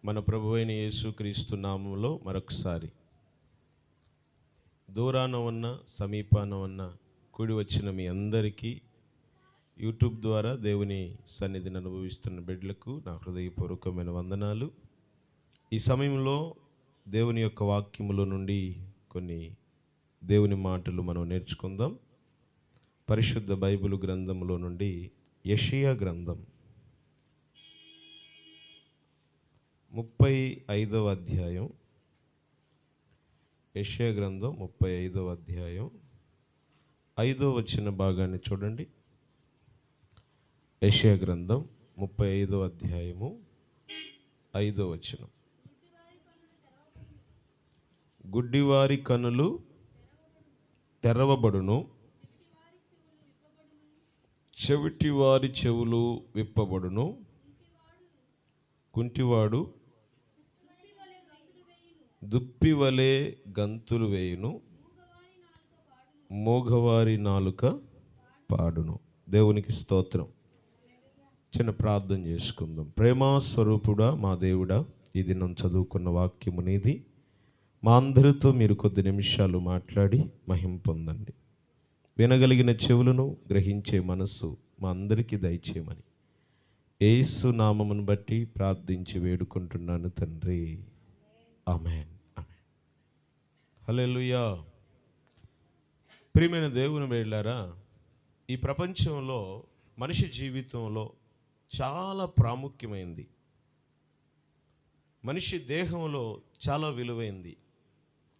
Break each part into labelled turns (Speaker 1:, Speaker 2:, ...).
Speaker 1: మన ప్రభువైన యేసుక్రీస్తు నామములో మరొకసారి దూరాన ఉన్న సమీపాన ఉన్న కూడి వచ్చిన మీ అందరికీ యూట్యూబ్ ద్వారా దేవుని సన్నిధిని అనుభవిస్తున్న బిడ్డలకు నా హృదయపూర్వకమైన వందనాలు. ఈ సమయంలో దేవుని యొక్క వాక్యములో నుండి కొన్ని దేవుని మాటలు మనం నేర్చుకుందాం. పరిశుద్ధ బైబిల్ గ్రంథములో నుండి యెషయా గ్రంథం 35వ అధ్యాయం. యెషయా గ్రంథం 35వ అధ్యాయం 5వ వచన భాగాన్ని చూడండి. యెషయా గ్రంథం 35వ అధ్యాయము 5వ వచనం. గుడ్డివారి కనులు తెరవబడును, చెవిటివారి చెవులు విప్పబడును, కుంటివాడు దుప్పివలే గంతులు వేయును, మూగవారి నాలుక పాడును. దేవునికి స్తోత్రం. చిన్న ప్రార్థన చేసుకుందాం. ప్రేమా స్వరూపుడా, మా దేవుడా, ఈ దినం చదువుకున్న వాక్యము నీది. మా అందరితో మీరు కొద్ది నిమిషాలు మాట్లాడి మహిమ పొందండి. వినగలిగిన చెవులను, గ్రహించే మనస్సు మా అందరికీ దయచేయమని యేసు నామమును బట్టి ప్రార్థించి వేడుకుంటున్నాను తండ్రి, ఆమేన్. ఆమేన్. హల్లెలూయా. ప్రియమైన దేవుని బిడ్డలారా, ఈ ప్రపంచంలో మనిషి జీవితంలో చాలా ప్రాముఖ్యమైంది. మనిషి దేహంలో చాలా విలువైంది.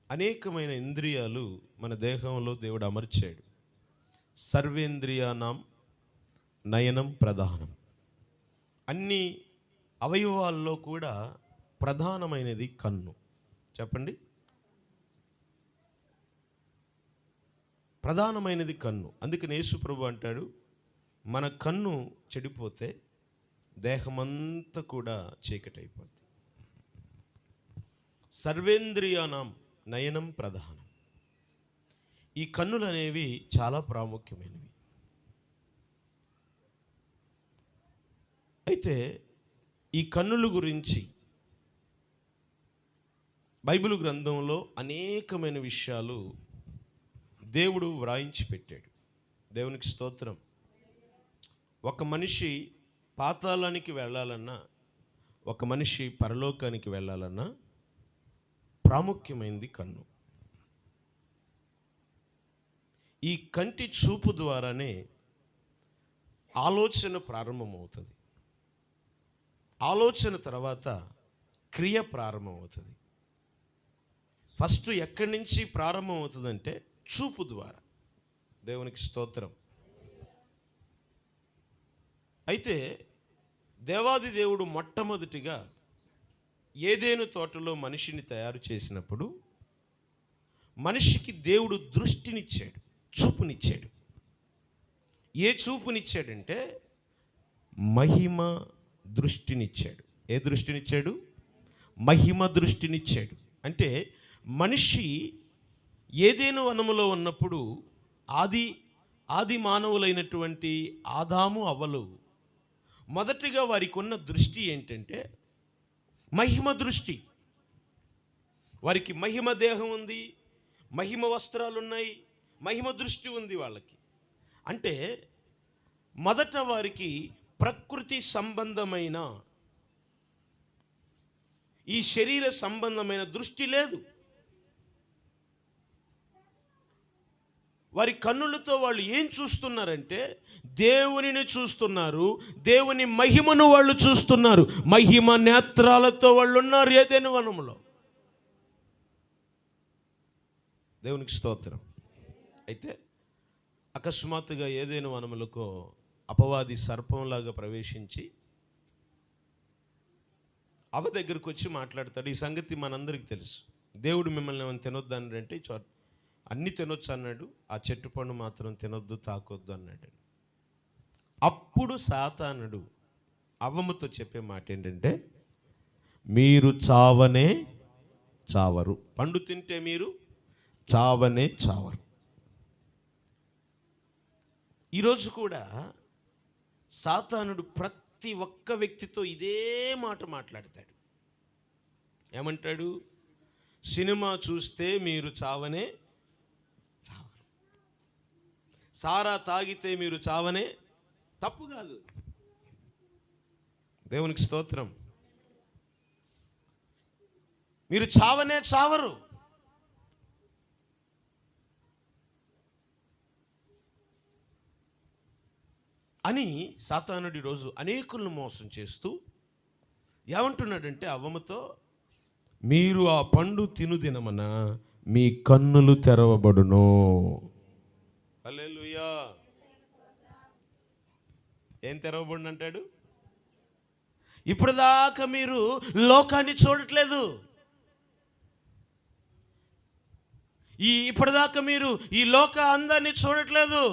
Speaker 1: అనేకమైన ఇంద్రియాలు మన దేహంలో దేవుడు అమర్చాడు. సర్వేంద్రియానాం నయనం ప్రధానం. అన్ని అవయవాల్లో కూడా ప్రధానమైనది కన్ను. చెప్పండి, ప్రధానమైనది కన్ను. అందుకని యేసు ప్రభు అంటాడు, మన కన్ను చెడిపోతే దేహమంతా కూడా చీకటైపోద్ది. సర్వేంద్రియానాం నయనం ప్రధానం. ఈ కన్నులు అనేవి చాలా ప్రాముఖ్యమైనవి. అయితే ఈ కన్నుల గురించి బైబిల్ గ్రంథంలో అనేకమైన విషయాలు దేవుడు వ్రాయించి పెట్టాడు. దేవునికి స్తోత్రం. ఒక మనిషి పాతాళానికి వెళ్ళాలన్నా, ఒక మనిషి పరలోకానికి వెళ్ళాలన్నా ప్రాముఖ్యమైనది కన్ను. ఈ కంటి చూపు ద్వారానే ఆలోచన ప్రారంభమవుతుంది. ఆలోచన తర్వాత క్రియ ప్రారంభమవుతుంది. ఫస్ట్ ఎక్కడి నుంచి ప్రారంభమవుతుందంటే చూపు ద్వారా. దేవునికి స్తోత్రం. అయితే దేవాది దేవుడు మొట్టమొదటిగా ఏదేను తోటలో మనిషిని తయారు చేసినప్పుడు మనిషికి దేవుడు దృష్టినిచ్చాడు, చూపునిచ్చాడు. ఏ చూపునిచ్చాడంటే మహిమ దృష్టినిచ్చాడు. ఏ దృష్టినిచ్చాడు? మహిమ దృష్టినిచ్చాడు. అంటే మనిషి ఏదేను వనములో ఉన్నప్పుడు ఆది మానవులైనటువంటి ఆదాము అవ్వలు మొదటిగా వారికి ఉన్న దృష్టి ఏంటంటే మహిమ దృష్టి. వారికి మహిమ దేహం ఉంది, మహిమ వస్త్రాలు ఉన్నాయి, మహిమ దృష్టి ఉంది వాళ్ళకి. అంటే మొదట వారికి ప్రకృతి సంబంధమైన, ఈ శరీర సంబంధమైన దృష్టి లేదు. వారి కన్నులతో వాళ్ళు ఏం చూస్తున్నారంటే దేవునిని చూస్తున్నారు, దేవుని మహిమను వాళ్ళు చూస్తున్నారు. మహిమ నేత్రాలతో వాళ్ళు ఉన్నారు ఏదైనా వనములో. దేవునికి స్తోత్రం. అయితే అకస్మాత్తుగా ఏదైనా వనములకో అపవాది సర్పంలాగా ప్రవేశించి అవ దగ్గరకు వచ్చి మాట్లాడతాడు. ఈ సంగతి మనందరికీ తెలుసు. దేవుడు మిమ్మల్ని ఏమైనా తినొద్దు అన్నాడంటే అన్నీ తినొచ్చు అన్నాడు, ఆ చెట్టు పండు మాత్రం తినొద్దు, తాకొద్దు అన్నాడు. అప్పుడు సాతానుడు అవ్వమ్మతో చెప్పే మాట ఏంటంటే, మీరు చావనే చావరు, పండు తింటే మీరు చావనే చావరు. ఈరోజు కూడా సాతానుడు ప్రతి ఒక్క వ్యక్తితో ఇదే మాట మాట్లాడతాడు. ఏమంటాడు? సినిమా చూస్తే మీరు చావనే చావరు, సారా తాగితే మీరు చావనే, తప్పు కాదు, దేవునికి స్తోత్రం, మీరు చావనే చావరు. అని సాతానుడు ఈరోజు అనేకులను మోసం చేస్తూ ఏమంటున్నాడంటే అవ్వమ్మతో, మీరు ఆ పండు తినుదినమన మీ కన్నులు తెరవబడును. హల్లెలూయా. ఏం తెరవబడును అంటాడు? ఇప్పటిదాకా మీరు లోకాన్ని చూడట్లేదు, ఇప్పటిదాకా మీరు ఈ లోక అందాన్ని చూడట్లేదు,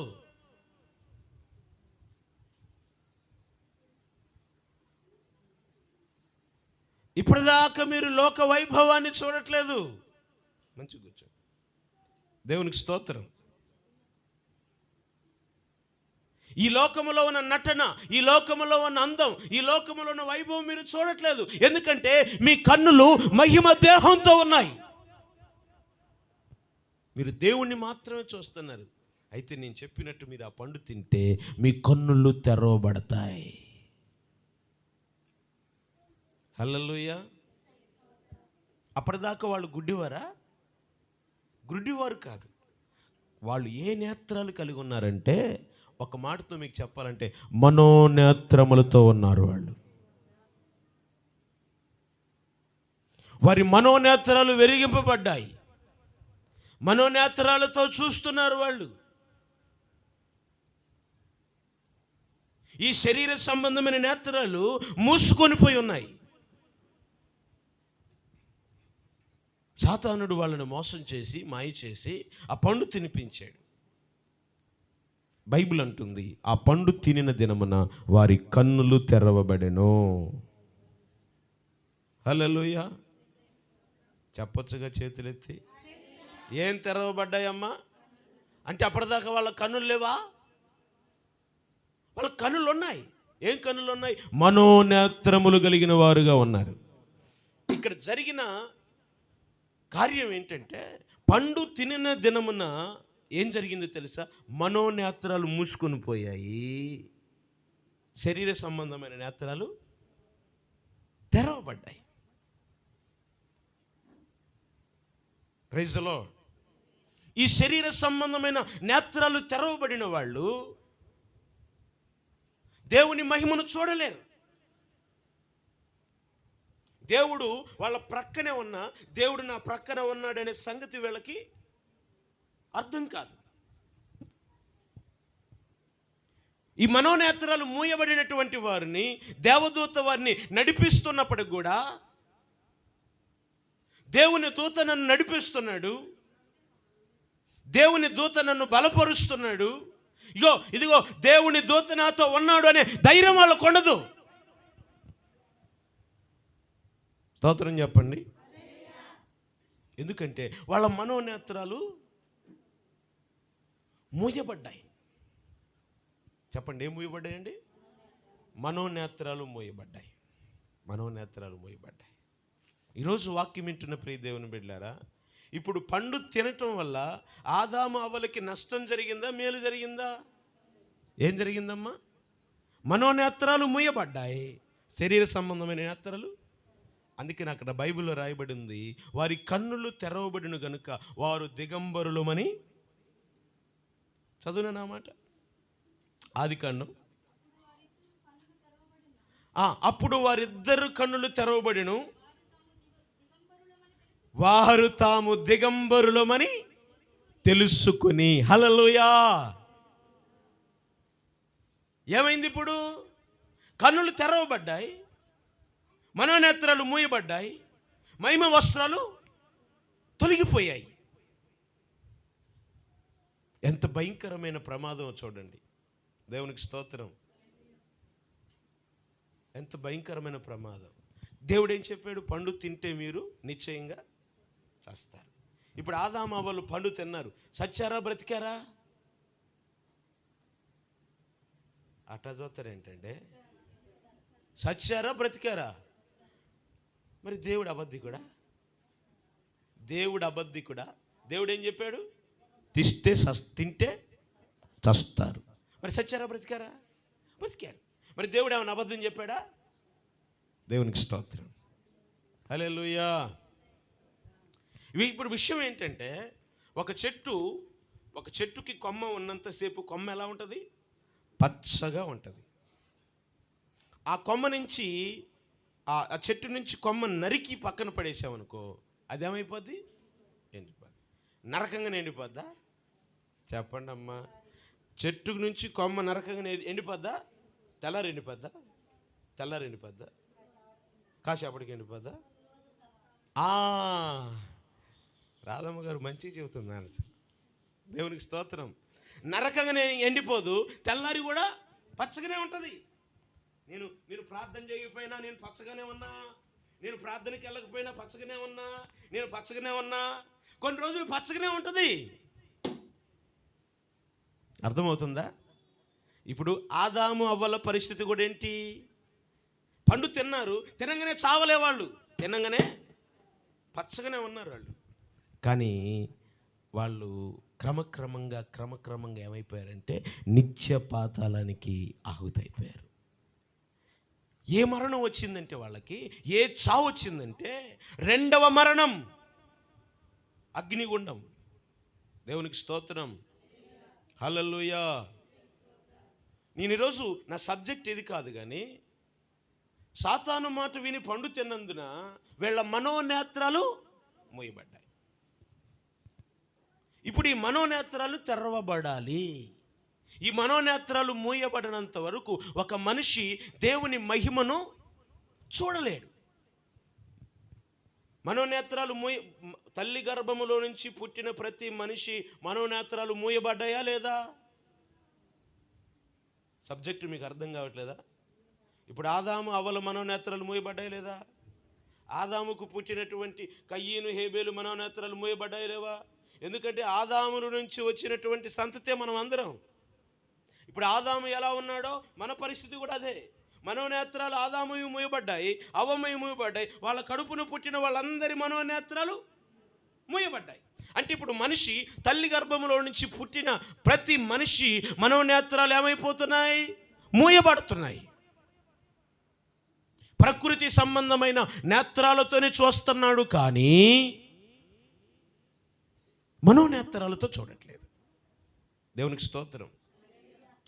Speaker 1: ఇప్పటిదాకా మీరు లోక వైభవాన్ని చూడట్లేదు. మంచి కూర్చో, దేవునికి స్తోత్రం. ఈ లోకములో ఉన్న నటన, ఈ లోకములో ఉన్న అందం, ఈ లోకములో ఉన్న వైభవం మీరు చూడట్లేదు. ఎందుకంటే మీ కన్నులు మహిమ దేహంతో ఉన్నాయి, మీరు దేవుణ్ణి మాత్రమే చూస్తున్నారు. అయితే నేను చెప్పినట్టు మీరు ఆ పండు తింటే మీ కన్నులు తెరవబడతాయి. హల్లెలూయా. అప్పటిదాకా వాళ్ళు గుడ్డివారా? గుడ్డివారు కాదు. వాళ్ళు ఏ నేత్రాలు కలిగి ఉన్నారంటే, ఒక మాటతో మీకు చెప్పాలంటే మనోనేత్రములతో ఉన్నారు. వారి మనోనేత్రాలు వెలిగింపబడ్డాయి, మనోనేత్రాలతో చూస్తున్నారు వాళ్ళు. ఈ శరీర సంబంధమైన నేత్రాలు మూసుకొని పోయి ఉన్నాయి. సాతానుడు వాళ్ళని మోసం చేసి మాయ చేసి ఆ పండు తినిపించాడు. బైబిల్ అంటుంది, ఆ పండు తినిన దినమున వారి కన్నులు తెరవబడెను. హల్లెలూయా. చెప్పొచ్చుగా చేతులెత్తి. ఏం తెరవబడ్డాయమ్మా అంటే అప్పటిదాకా వాళ్ళ కన్నులు లేవా? వాళ్ళ కన్నులు ఉన్నాయి. ఏం కన్నులు ఉన్నాయి? మనోనేత్రములు కలిగిన వారుగా ఉన్నారు. ఇక్కడ జరిగిన కార్యం ఏంటంటే, పండు తినిన దినమున ఏం జరిగిందో తెలుసా? మనోనేత్రాలు మూసుకొని పోయాయి, శరీర సంబంధమైన నేత్రాలు తెరవబడ్డాయి. Praise the lord. ఈ శరీర సంబంధమైన నేత్రాలు తెరవబడిన వాళ్ళు దేవుని మహిమను చూడలేరు. దేవుడు వాళ్ళ ప్రక్కనే ఉన్నా, దేవుడు నా ప్రక్కన ఉన్నాడనే సంగతి వీళ్ళకి అర్థం కాదు. ఈ మనోనేత్రాలు మూయబడినటువంటి వారిని దేవదూత వారిని నడిపిస్తున్నప్పటికి కూడా, దేవుని దూత నన్ను నడిపిస్తున్నాడు, దేవుని దూత నన్ను బలపరుస్తున్నాడు, ఇదిగో దేవుని దూత నాతో ఉన్నాడు అనే ధైర్యం వాళ్ళకు ఉండదు. స్తోత్రం చెప్పండి. ఎందుకంటే వాళ్ళ మనోనేత్రాలు మూయబడ్డాయి. చెప్పండి, ఏం మూయబడ్డాయండి? మనోనేత్రాలు మూయబడ్డాయి. మనోనేత్రాలు మూయబడ్డాయి. ఈరోజు వాక్యం వింటున్న ప్రియ దేవుని బిడ్డలారా, ఇప్పుడు పండు తినటం వల్ల ఆదాము అవ్వలకి నష్టం జరిగిందా, మేలు జరిగిందా? ఏం జరిగిందమ్మా? మనోనేత్రాలు మూయబడ్డాయి, శరీర సంబంధమైన నేత్రాలు. అందుకని అక్కడ బైబిల్లో రాయబడి ఉంది, వారి కన్నులు తెరవబడిన గనుక వారు దిగంబరులమని. చదువున నా మాట, ఆదికాండం. అప్పుడు వారిద్దరు కన్నులు తెరవబడిను, వారు తాము దిగంబరులమని తెలుసుకుని. హల్లెలూయా. ఏమైంది? ఇప్పుడు కన్నులు తెరవబడ్డాయి, మనోనేత్రాలు మూయబడ్డాయి, మహిమ వస్త్రాలు తొలగిపోయాయి. ఎంత భయంకరమైన ప్రమాదం చూడండి. దేవునికి స్తోత్రం. ఎంత భయంకరమైన ప్రమాదం. దేవుడు ఏం చెప్పాడు? పండు తింటే మీరు నిశ్చయంగా చేస్తారు. ఇప్పుడు ఆదాము అవ్వలు పండు తిన్నారు, చచ్చారా బ్రతికారా? అట్టా చూస్తారు ఏంటంటే, చచ్చారా బ్రతికారా? మరి దేవుడు అబద్ధికుడా? దేవుడు అబద్ధికుడా? దేవుడు ఏం చెప్పాడు? తింటే చస్తారు. మరి సచ్చారా? బ్రతికారా? బ్రతికారు. మరి దేవుడు ఏమైనా అబద్ధం చెప్పాడా? దేవునికి స్తోత్రం. హల్లెలూయా. ఇప్పుడు విషయం ఏంటంటే, ఒక చెట్టుకి కొమ్మ ఉన్నంతసేపు కొమ్మ ఎలా ఉంటుంది? పచ్చగా ఉంటుంది. ఆ కొమ్మ నుంచి ఆ చెట్టు నుంచి కొమ్మ నరికి పక్కన పడేసామనుకో, అదేమైపోద్ది? ఎండిపోద్ది. నరకంగా ఎండిపోద్దా? చెప్పండి అమ్మా. చెట్టు నుంచి కొమ్మ నరకంగా ఎండిపోద్దా? తెల్లారి ఎండిపోద్దా? కాసేపటికి ఎండిపోద్దా? రాధమ్మ గారు మంచిగా చెబుతుంది ఆన్సర్. దేవునికి స్తోత్రం. నరకంగానే ఎండిపోదు, తెల్లారి కూడా పచ్చగానే ఉంటుంది. నేను ప్రార్థన చేయకపోయినా నేను పచ్చగానే ఉన్నా, నేను ప్రార్థనకి వెళ్ళకపోయినా పచ్చగానే ఉన్నా, కొన్ని రోజులు పచ్చగానే ఉంటుంది. అర్థమవుతుందా? ఇప్పుడు ఆదాము అవ్వల పరిస్థితి కూడా ఏంటి? పండు తిన్నారు, తినంగానే చావలే వాళ్ళు, తినంగానే పచ్చగానే ఉన్నారు వాళ్ళు. కానీ వాళ్ళు క్రమక్రమంగా ఏమైపోయారంటే నిత్య పాతాళానికి ఆహుతైపోయారు. ఏ మరణం వచ్చిందంటే వాళ్ళకి, ఏ చావు వచ్చిందంటే రెండవ మరణం, అగ్నిగుండం. దేవునికి స్తోత్రం. హల్లెలూయా. నేను ఈరోజు నా సబ్జెక్ట్ ఇది కాదు, కానీ సాతాను మాట విని పండు తిన్నందున వీళ్ళ మనోనేత్రాలు మూయబడ్డాయి. ఇప్పుడు ఈ మనోనేత్రాలు తెరవబడాలి. ఈ మనోనేత్రాలు మూయబడినంత వరకు ఒక మనిషి దేవుని మహిమను చూడలేడు. మనోనేత్రాలు తల్లి గర్భములో నుంచి పుట్టిన ప్రతి మనిషి మనోనేత్రాలు మూయబడ్డాయా లేదా? సబ్జెక్టు మీకు అర్థం కావట్లేదా? ఇప్పుడు ఆదాము అవ్వల మనోనేత్రాలు మూయబడ్డాయి లేదా? ఆదాముకు పుట్టినటువంటి కయ్యను హేబేలు మనోనేత్రాలు మూయబడ్డాయి లేవా? ఎందుకంటే ఆదాముల నుంచి వచ్చినటువంటి సంతతే మనం అందరం. ఇప్పుడు ఆదాము ఎలా ఉన్నాడో మన పరిస్థితి కూడా అదే. మనోనేత్రాలు ఆదామువి మూయబడ్డాయి, అవ్వమవి మూయబడ్డాయి. వాళ్ళ కడుపును పుట్టిన వాళ్ళందరి మనోనేత్రాలు మూయబడ్డాయి. అంటే ఇప్పుడు మనిషి తల్లి గర్భంలో నుంచి పుట్టిన ప్రతి మనిషి మనోనేత్రాలు ఏమైపోతున్నాయి? మూయబడుతున్నాయి. ప్రకృతి సంబంధమైన నేత్రాలతోనే చూస్తున్నాడు, కానీ మనోనేత్రాలతో చూడట్లేదు. దేవునికి స్తోత్రం.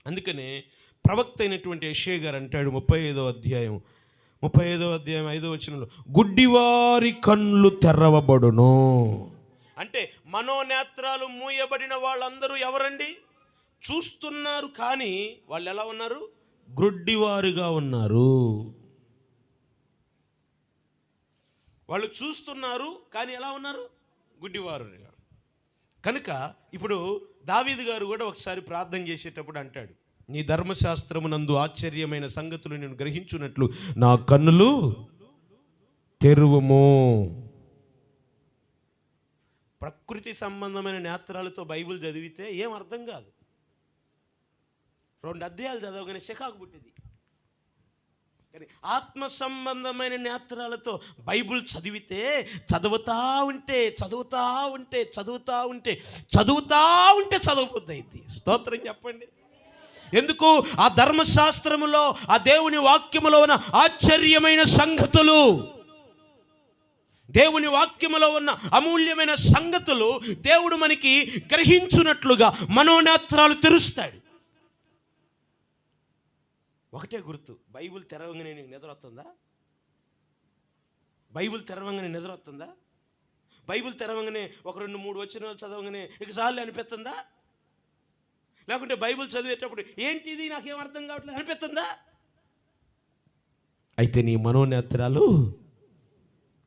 Speaker 1: అందుకనే ప్రవక్త అయినటువంటి యెషయా గారు అంటాడు 35వ అధ్యాయం 5వ వచనంలో, గుడ్డివారి కళ్ళు తెరవబడును. అంటే మనోనేత్రాలు మూయబడిన వాళ్ళందరూ ఎవరండి? చూస్తున్నారు, కానీ వాళ్ళు ఎలా ఉన్నారు? గుడ్డివారుగా ఉన్నారు. వాళ్ళు చూస్తున్నారు, కానీ ఎలా ఉన్నారు? గుడ్డివారుగా. కనుక ఇప్పుడు దావీదు గారు కూడా ఒకసారి ప్రార్థన చేసేటప్పుడు అంటాడు, నీ ధర్మశాస్త్రమునందు ఆశ్చర్యమైన సంగతులు నేను గ్రహించున్నట్లు నా కన్నులు తెరువుము. ప్రకృతి సంబంధమైన నేత్రాలతో బైబిల్ చదివితే ఏం అర్థం కాదు. 2 అధ్యాయాలు చదవగానే చికాకు పుట్టింది. కానీ ఆత్మ సంబంధమైన నేత్రాలతో బైబిల్ చదివితే చదువుతా ఉంటే చదవబుద్ధి అయింది. స్తోత్రం చెప్పండి. ఎందుకు? ఆ ధర్మశాస్త్రములో, ఆ దేవుని వాక్యములో ఉన్న ఆశ్చర్యమైన సంగతులు, దేవుని వాక్యములో ఉన్న అమూల్యమైన సంగతులు దేవుడు మనకి గ్రహించున్నట్లుగా మనోనేత్రాలు తెరుస్తాడు. ఒకటే గుర్తు, బైబిల్ తెరవంగానే నీకు నిద్ర వస్తుందా? బైబిల్ తెరవంగానే ఒక 2-3 వచనాలు చదవగానే ఇక చాలు అనిపిస్తుందా? లేకుంటే బైబిల్ చదివేటప్పుడు ఏంటిది నాకేం అర్థం కావట్లేదు అనిపిస్తుందా? అయితే నీ మనోనేత్రాలు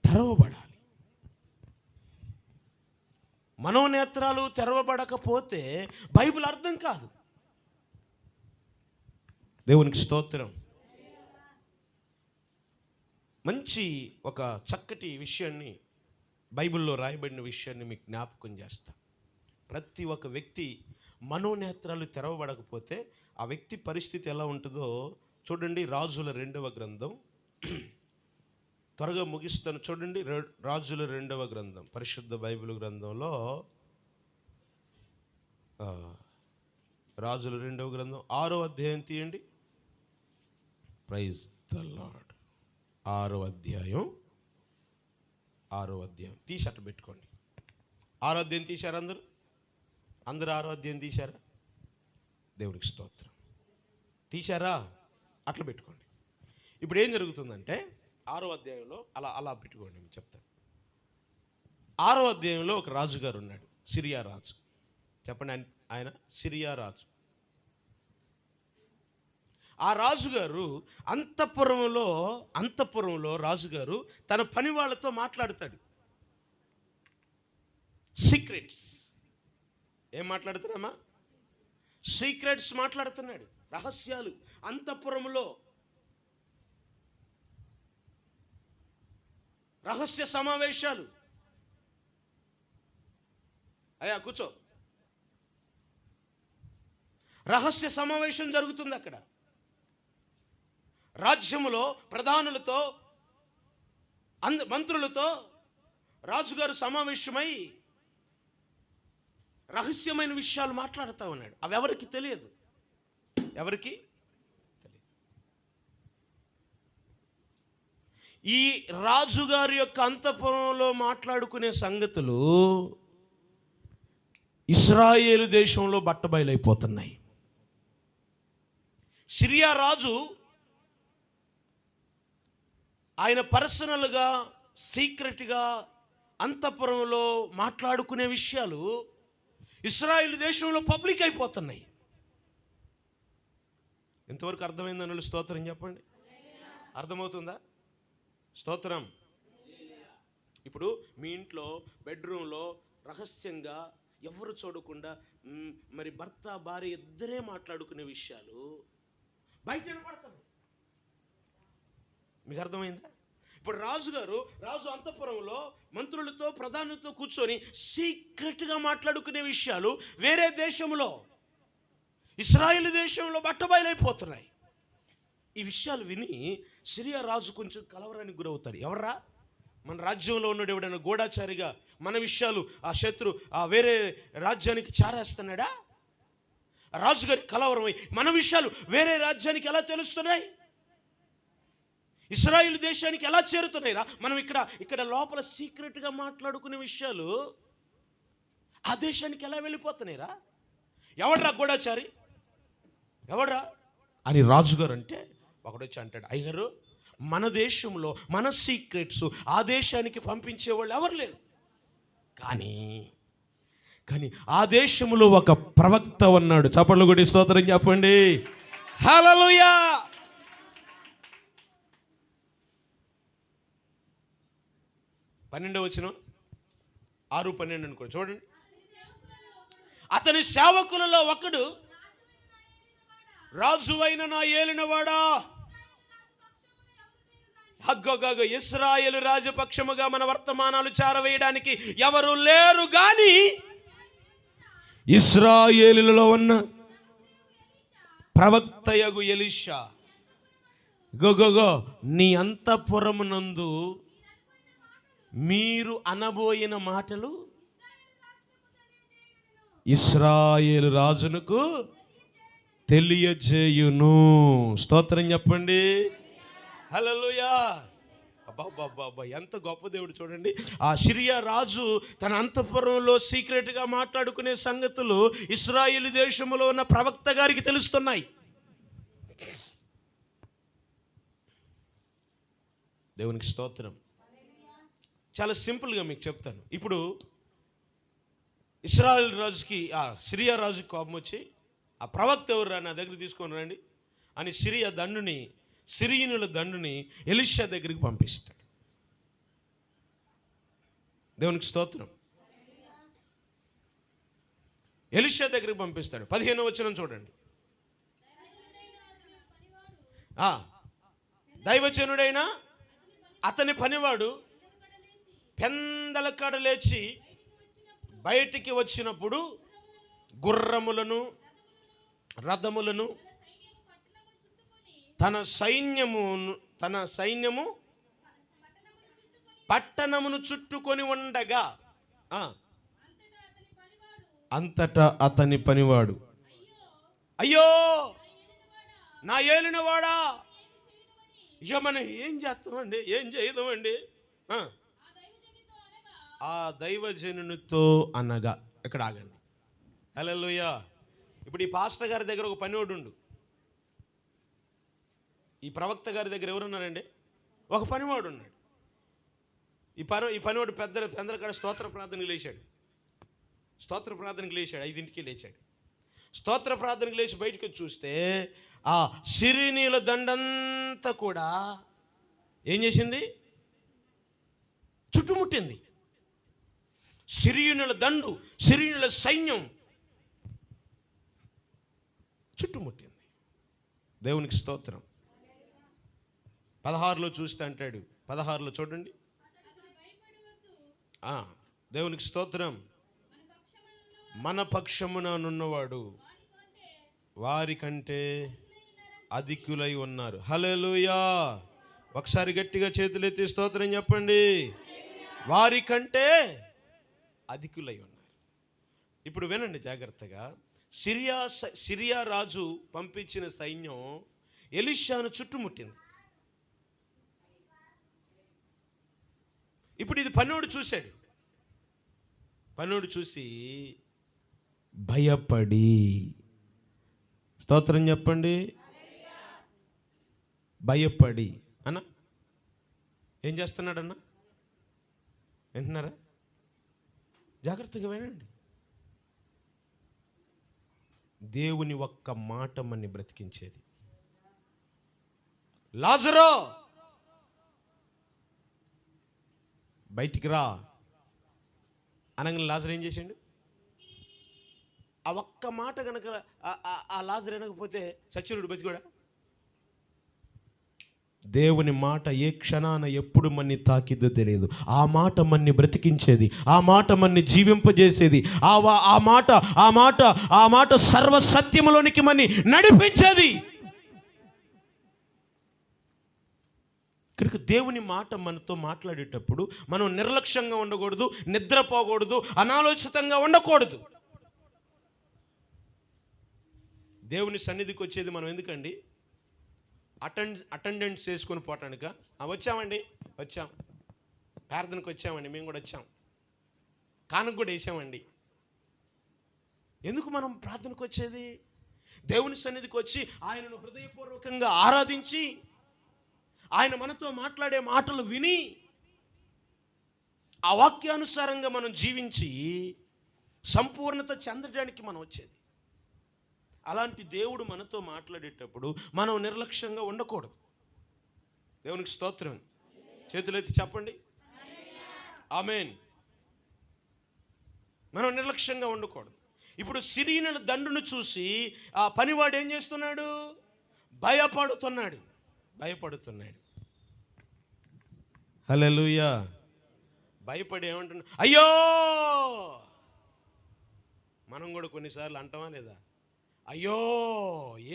Speaker 1: తెరవబడాలి. మనోనేత్రాలు తెరవబడకపోతే బైబిల్ అర్థం కాదు. దేవునికి స్తోత్రం. మంచి ఒక చక్కటి విషయాన్ని, బైబిల్లో రాయబడిన విషయాన్ని మీకు జ్ఞాపకం చేస్తా. ప్రతి ఒక్క వ్యక్తి మనోనేత్రాలు తెరవబడకపోతే ఆ వ్యక్తి పరిస్థితి ఎలా ఉంటుందో చూడండి. రాజుల 2వ గ్రంథం త్వరగా ముగిస్తాను చూడండి. రాజుల 2వ గ్రంథం, పరిశుద్ధ బైబిల్ గ్రంథంలో రాజుల 2వ గ్రంథం 6వ అధ్యాయం తీయండి. Praise the Lord. 6వ అధ్యాయం తీసి అట్ట పెట్టుకోండి. 6వ అధ్యాయం తీశారు అందరూ 6వ అధ్యాయం తీశారా? దేవుడికి స్తోత్రం. తీశారా? అట్లా పెట్టుకోండి. ఇప్పుడు ఏం జరుగుతుందంటే 6వ అధ్యాయంలో అలా పెట్టుకోండి, నేను చెప్తాను. 6వ అధ్యాయంలో ఒక రాజుగారు ఉన్నాడు, సిరియా రాజు. చెప్పండి, ఆయన సిరియా రాజు. ఆ రాజుగారు అంతఃపురంలో రాజుగారు తన పని వాళ్ళతో మాట్లాడతాడు. సీక్రెట్స్ ఏం మాట్లాడుతున్నామా? సీక్రెట్స్ మాట్లాడుతున్నాడు, రహస్యాలు. అంతఃపురంలో రహస్య సమావేశాలు. అయ్యా కూర్చో. రహస్య సమావేశం జరుగుతుంది అక్కడ. రాజ్యములో ప్రధానులతో మంత్రులతో రాజుగారు సమావేశమై రహస్యమైన విషయాలు మాట్లాడుతూ ఉన్నాడు. అవి ఎవరికి తెలియదు. ఈ రాజుగారి యొక్క అంతఃపురంలో మాట్లాడుకునే సంగతులు ఇశ్రాయేలు దేశంలో బట్టబయలైపోతున్నాయి. సిరియా రాజు ఆయన పర్సనల్గా సీక్రెట్గా అంతఃపురంలో మాట్లాడుకునే విషయాలు ఇశ్రాయేలు దేశంలో పబ్లిక్ అయిపోతున్నాయి. ఎంతవరకు అర్థమైందని స్తోత్రం చెప్పండి. అర్థమవుతుందా? స్తోత్రం. ఇప్పుడు మీ ఇంట్లో బెడ్రూమ్లో రహస్యంగా ఎవరు చూడకుండా మరి భర్త భార్య ఇద్దరే మాట్లాడుకునే విషయాలు బయట వినపడుతున్నాయి. మీకు అర్థమైందా? ఇప్పుడు రాజు అంతఃపురంలో మంత్రులతో ప్రధానులతో కూర్చొని సీక్రెట్గా మాట్లాడుకునే విషయాలు వేరే దేశంలో, ఇశ్రాయేల్ దేశంలో బట్టబయలైపోతున్నాయి. ఈ విషయాలు విని సిరియా రాజు కొంచెం కలవరానికి గురవుతాడు. ఎవర్రా? మన రాజ్యంలో ఉన్నాడు ఎవడైనా గూఢాచారిగా మన విషయాలు ఆ వేరే రాజ్యానికి చారేస్తున్నాడా? రాజుగారి కలవరమై మన విషయాలు వేరే రాజ్యానికి ఎలా తెలుస్తున్నాయి? ఇశ్రాయేల్ దేశానికి ఎలా చేరుతున్నాయిరా? మనం ఇక్కడ లోపల సీక్రెట్గా మాట్లాడుకునే విషయాలు ఆ దేశానికి ఎలా వెళ్ళిపోతున్నాయిరా? ఎవడ్రా గూఢాచారి? ఎవడ్రా అని రాజుగారు అంటే ఒకడొచ్చి అంటాడు, అయ్యగారు మన దేశంలో మన సీక్రెట్స్ ఆ దేశానికి పంపించేవాళ్ళు ఎవరు లేరు, కానీ ఆ దేశంలో ఒక ప్రవక్త ఉన్నాడు. చప్పట్లు కొట్టి స్తోత్రం చెప్పండి. హల్లెలూయా. పన్నెండవ వచనం 6:12 అనుకో చూడండి. అతని సేవకులలో ఒకడు, రాజువైన నా ఏలినవాడా, హగ్గోగో ఇశ్రాయేలు రాజపక్షముగా మన వర్తమానాలు చారవేయడానికి ఎవరు లేరు గాని ఇశ్రాయేలులో ఉన్న ప్రవక్తయగు ఎలీషా గోగోగో నీ అంతఃపురమునందు మీరు అనబోయిన మాటలు ఇశ్రాయేలు రాజునకు తెలియజేయును. స్తోత్రం చెప్పండి. హల్లెలూయా. అబ్బా ఎంత గొప్ప దేవుడు చూడండి. ఆ సిరియా రాజు తన అంతఃపురంలో సీక్రెట్గా మాట్లాడుకునే సంగతులు ఇశ్రాయేలు దేశంలో ఉన్న ప్రవక్త గారికి తెలుస్తున్నాయి. దేవునికి స్తోత్రం. చాలా సింపుల్గా మీకు చెప్తాను. ఇప్పుడు ఇశ్రాయేల్ రాజుకి సిరియా రాజుకి కోపం వచ్చి, ఆ ప్రవక్త ఎవరు నా దగ్గర తీసుకొని రండి అని సిరియనుల దండుని ఎలీషా దగ్గరికి పంపిస్తాడు. దేవునికి స్తోత్రం. ఎలీషా దగ్గరికి పంపిస్తాడు. 15వ వచనం చూడండి. దైవజనుడైన అతని పనివాడు పెందలకాడ లేచి బయటికి వచ్చినప్పుడు గుర్రములను రథములను తన సైన్యము పట్టణమును చుట్టుకొని ఉండగా అంతటా అతని పనివాడు, అయ్యో నా ఏలినవాడా, ఇక మనం ఏం చేస్తామండి, ఏం చేయదామండి. ఆ దైవజనునితో అనగా, ఇక్కడ ఆగండి. హల్లెలూయా. ఇప్పుడు ఈ పాస్టర్ గారి దగ్గర ఒక పనివాడు ఉండు. ఈ ప్రవక్త గారి దగ్గర ఎవరున్నారండి? ఒక పనివాడు ఉన్నాడు. ఈ పనివాడు పెద్దల స్తోత్ర ప్రార్థనకు లేచాడు. 5ంటికి లేచాడు. స్తోత్ర ప్రార్థనకు లేచి బయటకు చూస్తే ఆ సిరినీల దండంతా కూడా ఏం చేసింది? చుట్టుముట్టింది. సిరియనుల దండు, సిరియనుల సైన్యం చుట్టుముట్టింది. దేవునికి స్తోత్రం. 16లో చూస్తే అంటాడు, 16లో చూడండి. దేవునికి స్తోత్రం. మన పక్షముననున్నవాడు వారికంటే అధికులై ఉన్నారు. హల్లెలూయా. ఒకసారి గట్టిగా చేతులెత్తి స్తోత్రం చెప్పండి. వారికంటే అధికులై ఉన్నారు. ఇప్పుడు వినండి జాగ్రత్తగా. సిరియా రాజు పంపించిన సైన్యం ఎలీషాను చుట్టుముట్టింది. ఇప్పుడు ఇది పనోడు చూశాడు. పనోడు చూసి భయపడి, స్తోత్రం చెప్పండి, భయపడి అన్న ఏం చేస్తున్నాడన్న? వింటున్నారా? జాగ్రత్తగా వినండి. దేవుని ఒక్క మాట మన్ని బ్రతికించేది. లాజరో బయటికి రా అనగానే లాజరు ఏం చేసిండు? ఆ ఒక్క మాట కనుక ఆ లాజరు వినకపోతే సచ్చినుడు బతికోడా? దేవుని మాట ఏ క్షణాన ఎప్పుడు మన్ని తాకిద్దో తెలియదు. ఆ మాట మన్ని బ్రతికించేది, ఆ మాట మన్ని జీవింపజేసేది, ఆ మాట సర్వ సత్యములోనికి మన్ని నడిపించేది. కనుక దేవుని మాట మనతో మాట్లాడేటప్పుడు మనం నిర్లక్ష్యంగా ఉండకూడదు, నిద్రపోకూడదు, అనాలోచితంగా ఉండకూడదు. దేవుని సన్నిధికి వచ్చేది మనం ఎందుకండి? అటెండెన్స్ చేసుకొని పోవటానిక? వచ్చామండి, వచ్చాం. ప్రార్థనకు వచ్చామండి, మేము కూడా వచ్చాం. కానుక కూడా వేసామండి. ఎందుకు మనం ప్రార్థనకు వచ్చేది? దేవుని సన్నిధికి వచ్చి ఆయనను హృదయపూర్వకంగా ఆరాధించి, ఆయన మనతో మాట్లాడే మాటలు విని, ఆ వాక్యానుసారంగా మనం జీవించి సంపూర్ణత చెందడానికి మనం వచ్చేది. అలాంటి దేవుడు మనతో మాట్లాడేటప్పుడు మనం నిర్లక్ష్యంగా ఉండకూడదు. దేవునికి స్తోత్రం. చేతులెత్తి చెప్పండి ఆమేన్. మనం నిర్లక్ష్యంగా ఉండకూడదు. ఇప్పుడు సిరియనుల దండును చూసి ఆ పనివాడు ఏం చేస్తున్నాడు? భయపడుతున్నాడు. హల్లెలూయా. భయపడి ఏమంటున్నాడు? అయ్యో. మనం కూడా కొన్నిసార్లు అంటామా లేదా? అయ్యో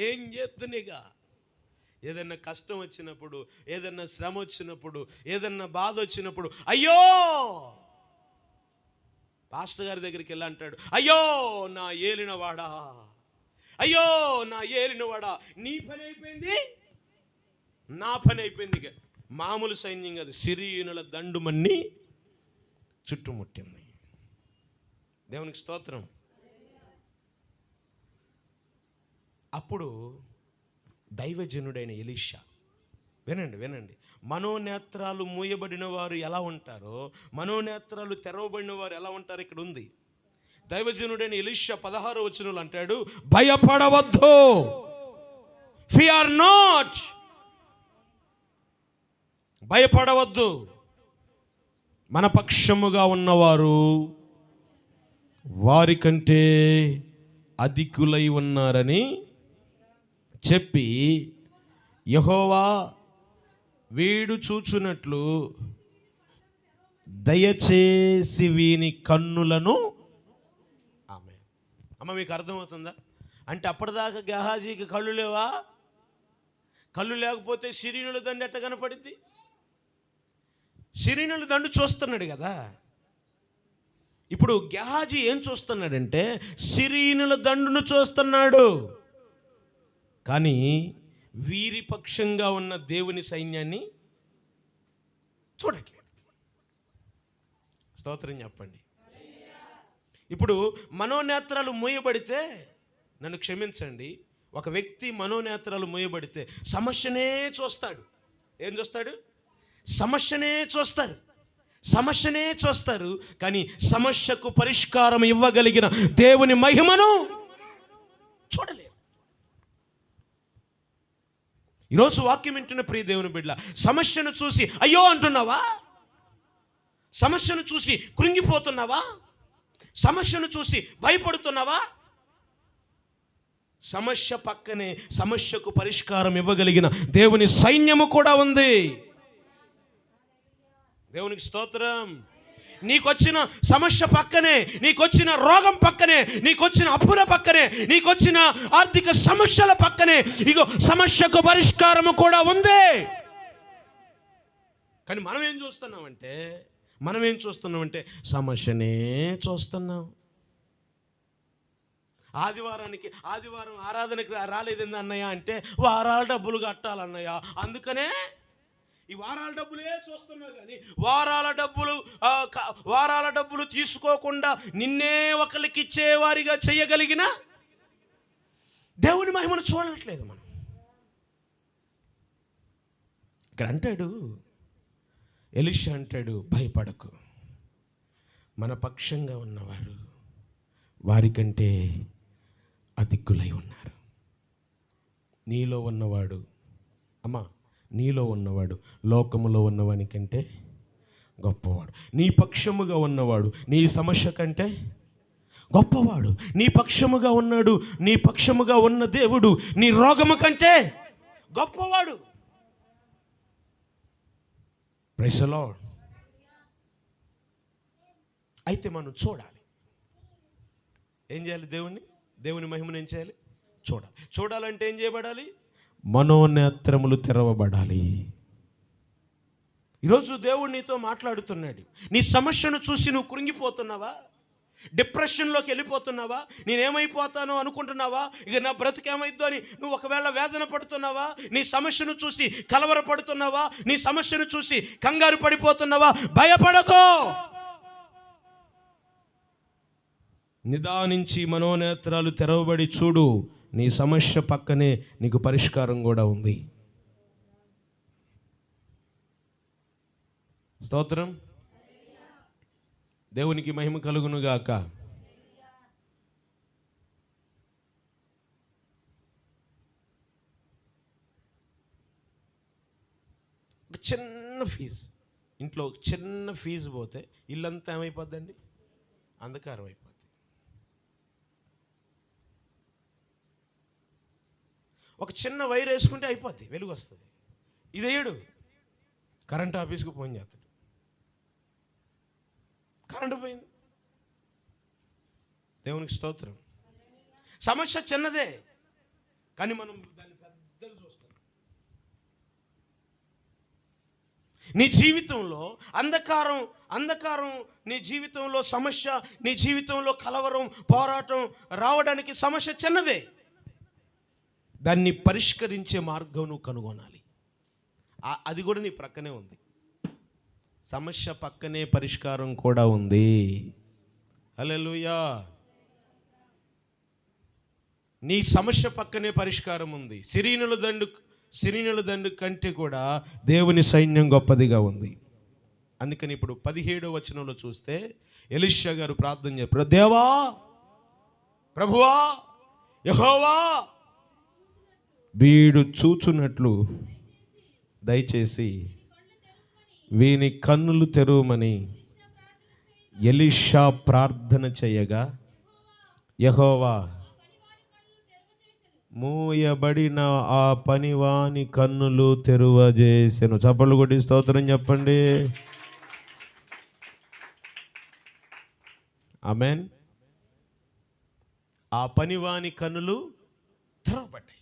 Speaker 1: ఏం చేస్తునిగా. ఏదన్నా కష్టం వచ్చినప్పుడు, ఏదన్నా శ్రమ వచ్చినప్పుడు, ఏదన్నా బాధ వచ్చినప్పుడు అయ్యో. పాస్టర్ గారి దగ్గరికి వెళ్ళి అంటాడు, అయ్యో నా ఏలినవాడా, అయ్యో నా ఏలినవాడా, నీ పని అయిపోయింది, నా పని అయిపోయింది. మామూలు సైన్యం కాదు, సిరియనుల దండుమన్ని చుట్టుముట్టింది. దేవునికి స్తోత్రం. అప్పుడు దైవజనుడైన ఎలీషా, వినండి, మనోనేత్రాలు మూయబడిన వారు ఎలా ఉంటారో, మనోనేత్రాలు తెరవబడిన వారు ఎలా ఉంటారో ఇక్కడ ఉంది. దైవజనుడైన ఎలీషా 16వ వచనంలో అంటాడు, భయపడవద్దు, ఫియర్ నాట్, భయపడవద్దు, మన పక్షముగా ఉన్నవారు వారికంటే అధికులై ఉన్నారని చెప్పి, యెహోవా వీడు చూచున్నట్లు దయచేసి వీని కన్నులను. ఆమేన్. అమ్మ మీకు అర్థమవుతుందా? అంటే అప్పటిదాకా గెహాజీకి కళ్ళు లేవా? కళ్ళు లేకపోతే సిరియనుల దండు ఎట్ట కనపడింది? సిరియనుల దండు చూస్తున్నాడు కదా. ఇప్పుడు గెహాజీ ఏం చూస్తున్నాడంటే సిరియనుల దండును చూస్తున్నాడు, కానీ వీరి పక్షంగా ఉన్న దేవుని సైన్యాన్ని చూడట్లేదు. స్తోత్రం చెప్పండి. ఇప్పుడు మనోనేత్రాలు మూయబడితే, నన్ను క్షమించండి, ఒక వ్యక్తి మనోనేత్రాలు మూయబడితే సమస్యనే చూస్తాడు. ఏం చూస్తాడు? సమస్యనే చూస్తారు, కానీ సమస్యకు పరిష్కారం ఇవ్వగలిగిన దేవుని మహిమను చూడలేరు. ఈరోజు వాక్యం వింటున్న ప్రియ దేవుని బిడ్డ, సమస్యను చూసి అయ్యో అంటున్నావా? సమస్యను చూసి కృంగిపోతున్నావా? సమస్యను చూసి భయపడుతున్నావా? సమస్య పక్కనే సమస్యకు పరిష్కారం ఇవ్వగలిగిన దేవుని సైన్యము కూడా ఉంది. దేవునికి స్తోత్రం. నీకొచ్చిన సమస్య పక్కనే, నీకొచ్చిన రోగం పక్కనే, నీకొచ్చిన అప్పుల పక్కనే, నీకొచ్చిన ఆర్థిక సమస్యల పక్కనే ఇగో సమస్యకు పరిష్కారము కూడా ఉంది. కానీ మనం ఏం చూస్తున్నామంటే సమస్యనే చూస్తున్నాం. ఆదివారం ఆరాధనకి రాలేదండి అన్నయ్య అంటే వారాల డబ్బులు కట్టాలన్నయ్య, అందుకనే ఈ వారాల డబ్బులే చూస్తున్నావు. కానీ వారాల డబ్బులు తీసుకోకుండా నిన్నే ఒకరికి ఇచ్చేవారిగా చేయగలిగిన దేవుని మహిమను చూడట్లేదు మనం. ఇక్కడ అంటాడు ఎలీషా, అంటాడు భయపడకు, మన పక్షంగా ఉన్నవారు వారికంటే అధికులై ఉన్నారు. నీలో ఉన్నవాడు, అమ్మా నీలో ఉన్నవాడు లోకములో ఉన్నవాని కంటే గొప్పవాడు. నీ పక్షముగా ఉన్నవాడు నీ సమస్య కంటే గొప్పవాడు. నీ పక్షముగా ఉన్నాడు, నీ పక్షముగా ఉన్న దేవుడు నీ రోగము కంటే గొప్పవాడు. Praise the Lord. అయితే మనం చూడాలి. ఏం చేయాలి? దేవుని మహిమను ఏం చేయాలి? చూడాలంటే ఏం చేయబడాలి? మనోనేత్రములు తెరవబడాలి. ఈరోజు దేవుడు నీతో మాట్లాడుతున్నాడు. నీ సమస్యను చూసి నువ్వు కృంగిపోతున్నావా? డిప్రెషన్లోకి వెళ్ళిపోతున్నావా? నేనేమైపోతానో అనుకుంటున్నావా? ఇక నా బ్రతుకేమైద్దో అని నువ్వు ఒకవేళ వేదన పడుతున్నావా? నీ సమస్యను చూసి కలవరపడుతున్నావా? నీ సమస్యను చూసి కంగారు పడిపోతున్నావా? భయపడకో. నిదానించి మనోనేత్రాలు తెరవబడి చూడు. నీ సమస్య పక్కనే నీకు పరిష్కారం కూడా ఉంది. స్తోత్రం. దేవునికి మహిమ కలుగునుగాక. ఒక చిన్న ఫీజు, ఇంట్లో ఒక చిన్న ఫీజు పోతే ఇల్లంతా ఏమైపోద్దండి? అంధకారం అయిపోద్ది. ఒక చిన్న వైర్ వేసుకుంటే అయిపోద్ది, వెలుగు వస్తుంది. ఇదేయడు, కరెంట్ ఆఫీస్కి ఫోన్ చేస్తాడు, కరెంటు పోయింది. దేవునికి స్తోత్రం. సమస్య చిన్నదే, కానీ మనం దాన్ని పెద్దగా చూస్తాం. నీ జీవితంలో అంధకారం నీ జీవితంలో సమస్య, నీ జీవితంలో కలవరం, పోరాటం రావడానికి సమస్య చిన్నదే. దాన్ని పరిష్కరించే మార్గం నువ్వు కనుగొనాలి. అది కూడా నీ ప్రక్కనే ఉంది. సమస్య పక్కనే పరిష్కారం కూడా ఉంది. హల్లెలూయా. నీ సమస్య పక్కనే పరిష్కారం ఉంది. సిరియనుల దండు కంటే కూడా దేవుని సైన్యం గొప్పదిగా ఉంది. అందుకని ఇప్పుడు 17వ వచనంలో చూస్తే ఎలీషా గారు ప్రార్థన చేశారు. దేవా, ప్రభువా, యెహోవా, వీడు చూచున్నట్లు దయచేసి వీని కన్నులు తెరవమని ఎలీషా ప్రార్థన చేయగా యెహోవా మూయబడిన ఆ పనివాని కన్నులు తెరువజేసెను. చప్పట్లు కొట్టి స్తోత్రం చెప్పండి. ఆమేన్. ఆ పనివాని కన్నులు తెరవబడ్డాయి.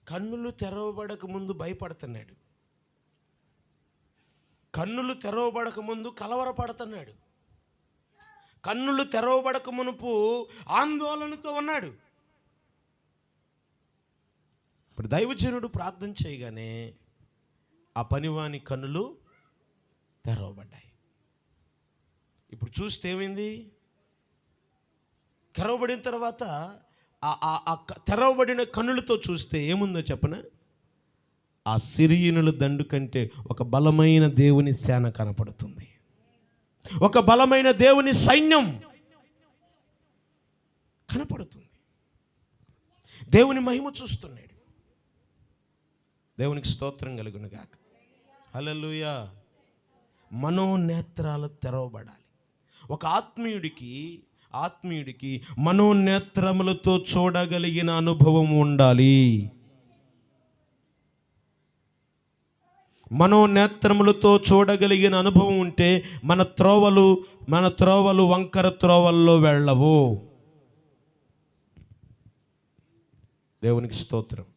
Speaker 1: కన్నులు తెరవబడక ముందు భయపడుతున్నాడు. కన్నులు తెరవబడక ముందు కలవరపడుతున్నాడు. కన్నులు తెరవబడక మునుపు ఆందోళనతో ఉన్నాడు. ఇప్పుడు దైవజనుడు ప్రార్థన చేయగానే ఆ పనివాని కన్నులు తెరవబడ్డాయి. ఇప్పుడు చూస్తే ఏమైంది? తెరవబడిన తర్వాత తెరవబడిన కన్నులతో చూస్తే ఏముందో చెప్పనా? ఆ సిరియనుల దండు కంటే ఒక బలమైన దేవుని సేన కనపడుతుంది. ఒక బలమైన దేవుని సైన్యం కనపడుతుంది. దేవుని మహిమ చూస్తున్నాడు. దేవునికి స్తోత్రం కలుగును గాక. హల్లెలూయా. మనోనేత్రాలు తెరవబడాలి. ఒక ఆత్మీయుడికి మనోనేత్రములతో చూడగలిగిన అనుభవం ఉండాలి. మనోనేత్రములతో చూడగలిగిన అనుభవం ఉంటే మన త్రోవలు వంకర త్రోవల్లో వెళ్ళవు. దేవునికి స్తోత్రం.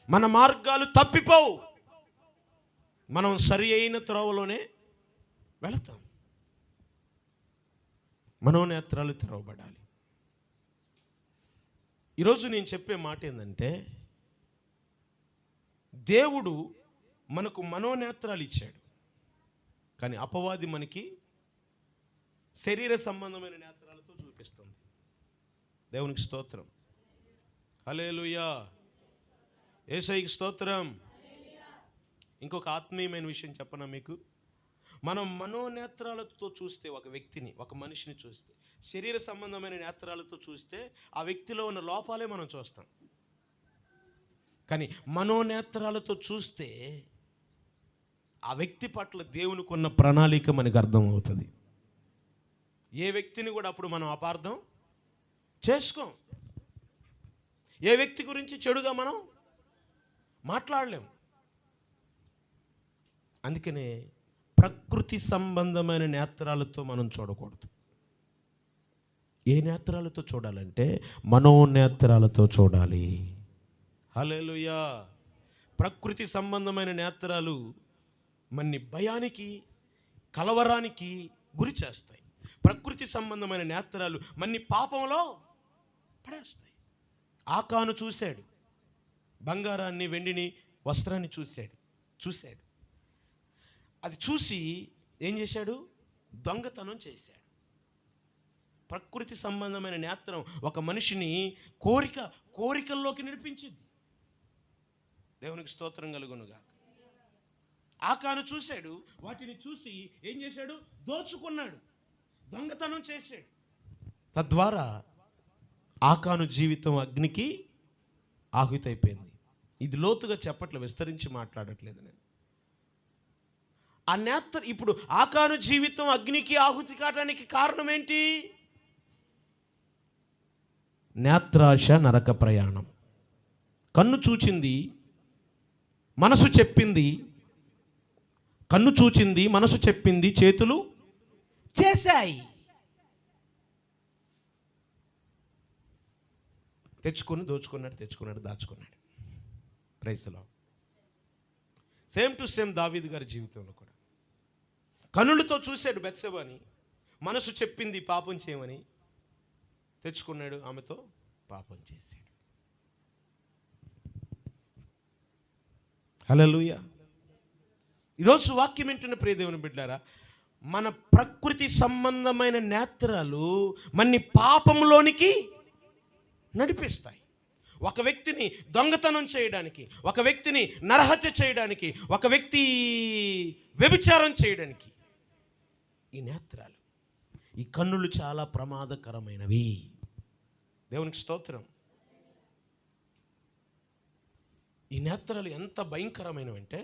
Speaker 1: మన మార్గాలు తప్పిపోవు. మనం సరి అయిన త్రోవలోనే వెళతాం. మనోనేత్రాలు తెరవబడాలి. ఈరోజు నేను చెప్పే మాట ఏంటంటే, దేవుడు మనకు మనోనేత్రాలు ఇచ్చాడు, కానీ అపవాది మనకి శరీర సంబంధమైన నేత్రాలతో చూపిస్తుంది. దేవునికి స్తోత్రం. హల్లెలూయా. యేసయ్యకి స్తోత్రం. ఇంకొక ఆత్మీయమైన విషయం చెప్పనా మీకు? మనం మనోనేత్రాలతో చూస్తే ఒక మనిషిని చూస్తే, శరీర సంబంధమైన నేత్రాలతో చూస్తే ఆ వ్యక్తిలో ఉన్న లోపాలే మనం చూస్తాం. కానీ మనోనేత్రాలతో చూస్తే ఆ వ్యక్తి పట్ల దేవునికి ఉన్న ప్రణాళిక మనకు అర్థమవుతుంది. ఏ వ్యక్తిని కూడా అప్పుడు మనం అపార్థం చేసుకోం. ఏ వ్యక్తి గురించి చెడుగా మనం మాట్లాడలేం. అందుకనే ప్రకృతి సంబంధమైన నేత్రాలతో మనం చూడకూడదు. ఏ నేత్రాలతో చూడాలంటే మనోనేత్రాలతో చూడాలి. హల్లెలూయా. ప్రకృతి సంబంధమైన నేత్రాలు మన్ని భయానికి, కలవరానికి గురి చేస్తాయి. ప్రకృతి సంబంధమైన నేత్రాలు మన్ని పాపంలో పడేస్తాయి. ఆకాను చూశాడు, బంగారాన్ని, వెండిని, వస్త్రాన్ని చూశాడు. అది చూసి ఏం చేశాడు? దొంగతనం చేశాడు. ప్రకృతి సంబంధమైన నేత్రం ఒక మనిషిని కోరికల్లోకి నడిపించింది. దేవునికి స్తోత్రం కలుగునుగా. ఆకాను చూశాడు, వాటిని చూసి ఏం చేశాడు? దోచుకున్నాడు, దొంగతనం చేశాడు. తద్వారా ఆకాను జీవితం అగ్నికి ఆహుతైపోయింది. ఇది లోతుగా విస్తరించి మాట్లాడట్లేదు నేను. ఇప్పుడు ఆకాను జీవితం అగ్నికి ఆహుతి కావడానికి కారణం ఏంటి? నేత్రాశ నరక ప్రయాణం. కన్ను చూచింది, మనసు చెప్పింది. కన్ను చూచింది, మనసు చెప్పింది, చేతులు చేశాయి. తెచ్చుకున్నాడు, దాచుకున్నాడు. Praise the lord. Same to same దావీదు గారి జీవితంలో కూడా కన్నులతో చూశాడు బెత్షెబాని, మనసు చెప్పింది పాపం చేయమని, తెచ్చుకున్నాడు, ఆమెతో పాపం చేశాడు. హల్లెలూయా. ఈరోజు వాక్యం వింటున్న ప్రియ దేవుని బిడ్డలారా, మన ప్రకృతి సంబంధమైన నేత్రాలు మన్ని పాపంలోనికి నడిపిస్తాయి. ఒక వ్యక్తిని దొంగతనం చేయడానికి, ఒక వ్యక్తిని నరహత్య చేయడానికి, ఒక వ్యక్తి వ్యభిచారం చేయడానికి ఈ నేత్రాలు, ఈ కన్నులు చాలా ప్రమాదకరమైనవి. దేవునికి స్తోత్రం. ఈ నేత్రాలు ఎంత భయంకరమైనవంటే,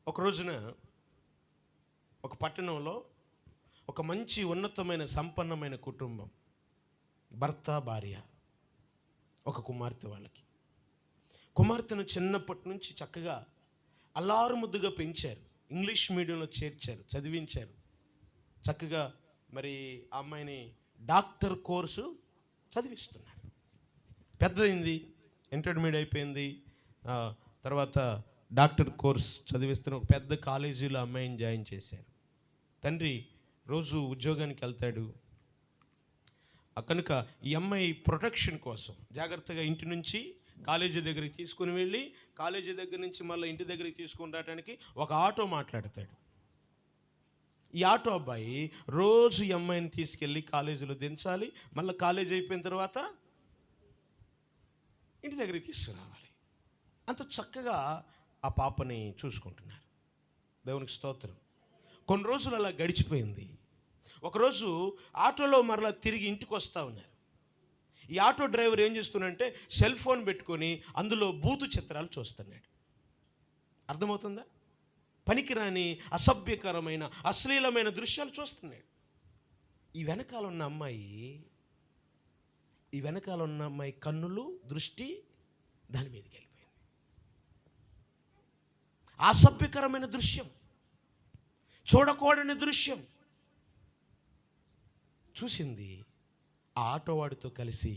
Speaker 1: ఒక రోజున ఒక పట్టణంలో ఒక మంచి ఉన్నతమైన సంపన్నమైన కుటుంబం, భర్త, భార్య, ఒక కుమార్తె. వాళ్ళకి కుమార్తెను చిన్నప్పటి నుంచి చక్కగా అల్లారు ముద్దుగా పెంచారు, ఇంగ్లీష్ మీడియంలో చేర్చారు, చదివించారు. చక్కగా మరి ఆ అమ్మాయిని డాక్టర్ కోర్సు చదివిస్తున్నారు. పెద్దదైంది, ఇంటర్మీడియట్ అయిపోయింది, తర్వాత డాక్టర్ కోర్స్ చదివిస్తున్న ఒక పెద్ద కాలేజీలో అమ్మాయిని జాయిన్ చేశారు. తండ్రి రోజు ఉద్యోగానికి వెళ్తాడు కనుక ఈ అమ్మాయి ప్రొటెక్షన్ కోసం జాగ్రత్తగా ఇంటి నుంచి కాలేజీ దగ్గరికి తీసుకుని వెళ్ళి కాలేజీ దగ్గర నుంచి మళ్ళీ ఇంటి దగ్గరికి తీసుకుని రావడానికి ఒక ఆటో మాట్లాడతాడు. ఈ ఆటో అబ్బాయి రోజు ఈ అమ్మాయిని తీసుకెళ్ళి కాలేజీలో దించాలి, మళ్ళీ కాలేజీ అయిపోయిన తర్వాత ఇంటి దగ్గరికి తీసుకురావాలి. అంత చక్కగా ఆ పాపని చూసుకుంటున్నారు. దేవునికి స్తోత్రం. కొన్ని రోజులు అలా గడిచిపోయింది. ఒకరోజు ఆటోలో మరలా తిరిగి ఇంటికి వస్తూ ఉన్నారు. ఈ ఆటో డ్రైవర్ ఏం చేస్తున్నాడంటే సెల్ ఫోన్ పెట్టుకొని అందులో బూతు చిత్రాలు చూస్తున్నాడు. అర్థమవుతుందా? పనికిరాని అసభ్యకరమైన అశ్లీలమైన దృశ్యాలు చూస్తున్నాడు. ఈ వెనకాల ఉన్న అమ్మాయి కన్నులు దృష్టి దాని మీదకి వెళ్ళిపోయింది. అసభ్యకరమైన దృశ్యం, చూడకూడని దృశ్యం చూసింది. ఆ ఆటోవాడితో కలిసి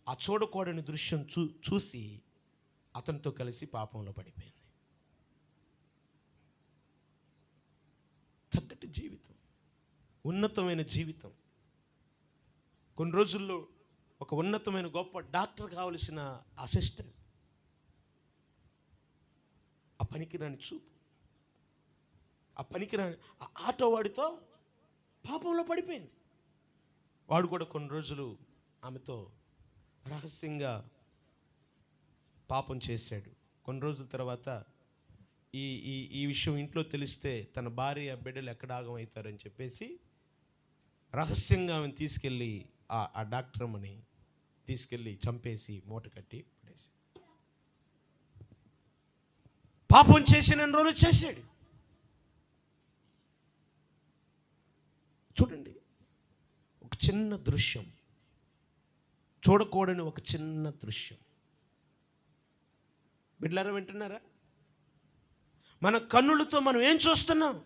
Speaker 1: ఆ చూడకూడని దృశ్యం చూసి అతనితో కలిసి పాపంలో పడిపోయింది. చక్కటి జీవితం, ఉన్నతమైన జీవితం. కొన్ని రోజుల్లో ఒక ఉన్నతమైన గొప్ప డాక్టర్ కావలసిన ఆ సిస్టర్ ఆ పనికిరాని చూపు, ఆ పనికిరాని ఆటో వాడితో పాపంలో పడిపోయింది. వాడు కూడా కొన్ని రోజులు ఆమెతో రహస్యంగా పాపం చేశాడు. కొన్ని రోజుల తర్వాత ఈ విషయం ఇంట్లో తెలిస్తే తన భార్య బిడ్డలు ఎక్కడ ఆగమవుతారని చెప్పేసి రహస్యంగా ఆమెను తీసుకెళ్ళి ఆ డాక్టర్ అమ్మని తీసుకెళ్ళి చంపేసి మూట కట్టి పడేసి పాపం చేసిన రోజులు చేశాడు. చూడండి, ఒక చిన్న దృశ్యం, చూడకూడని ఒక చిన్న దృశ్యం. బిడ్డలారా వింటున్నారా? మన కన్నులతో మనం ఏం చూస్తున్నాం?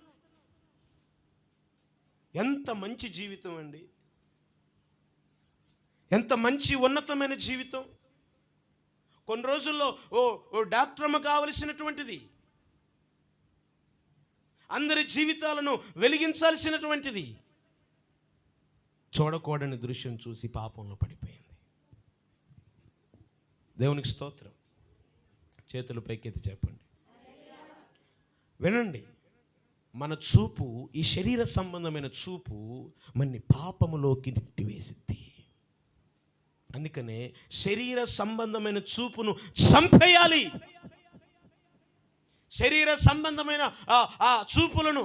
Speaker 1: ఎంత మంచి జీవితం అండి, ఎంత మంచి ఉన్నతమైన జీవితం. కొన్ని రోజుల్లో ఓ డాక్టర్ అమ్మ కావలసినటువంటిది, అందరి జీవితాలను వెలిగించాల్సినటువంటిది, చూడకూడని దృశ్యం చూసి పాపంలో పడిపోయింది. దేవునికి స్తోత్రం. చేతులు పైకెత్తి చెప్పండి. వినండి, మన చూపు, ఈ శరీర సంబంధమైన చూపు మనని పాపములోకి నెట్టివేసిద్ది. అందుకనే శరీర సంబంధమైన చూపును చంపేయాలి. శరీర సంబంధమైన ఆ చూపులను,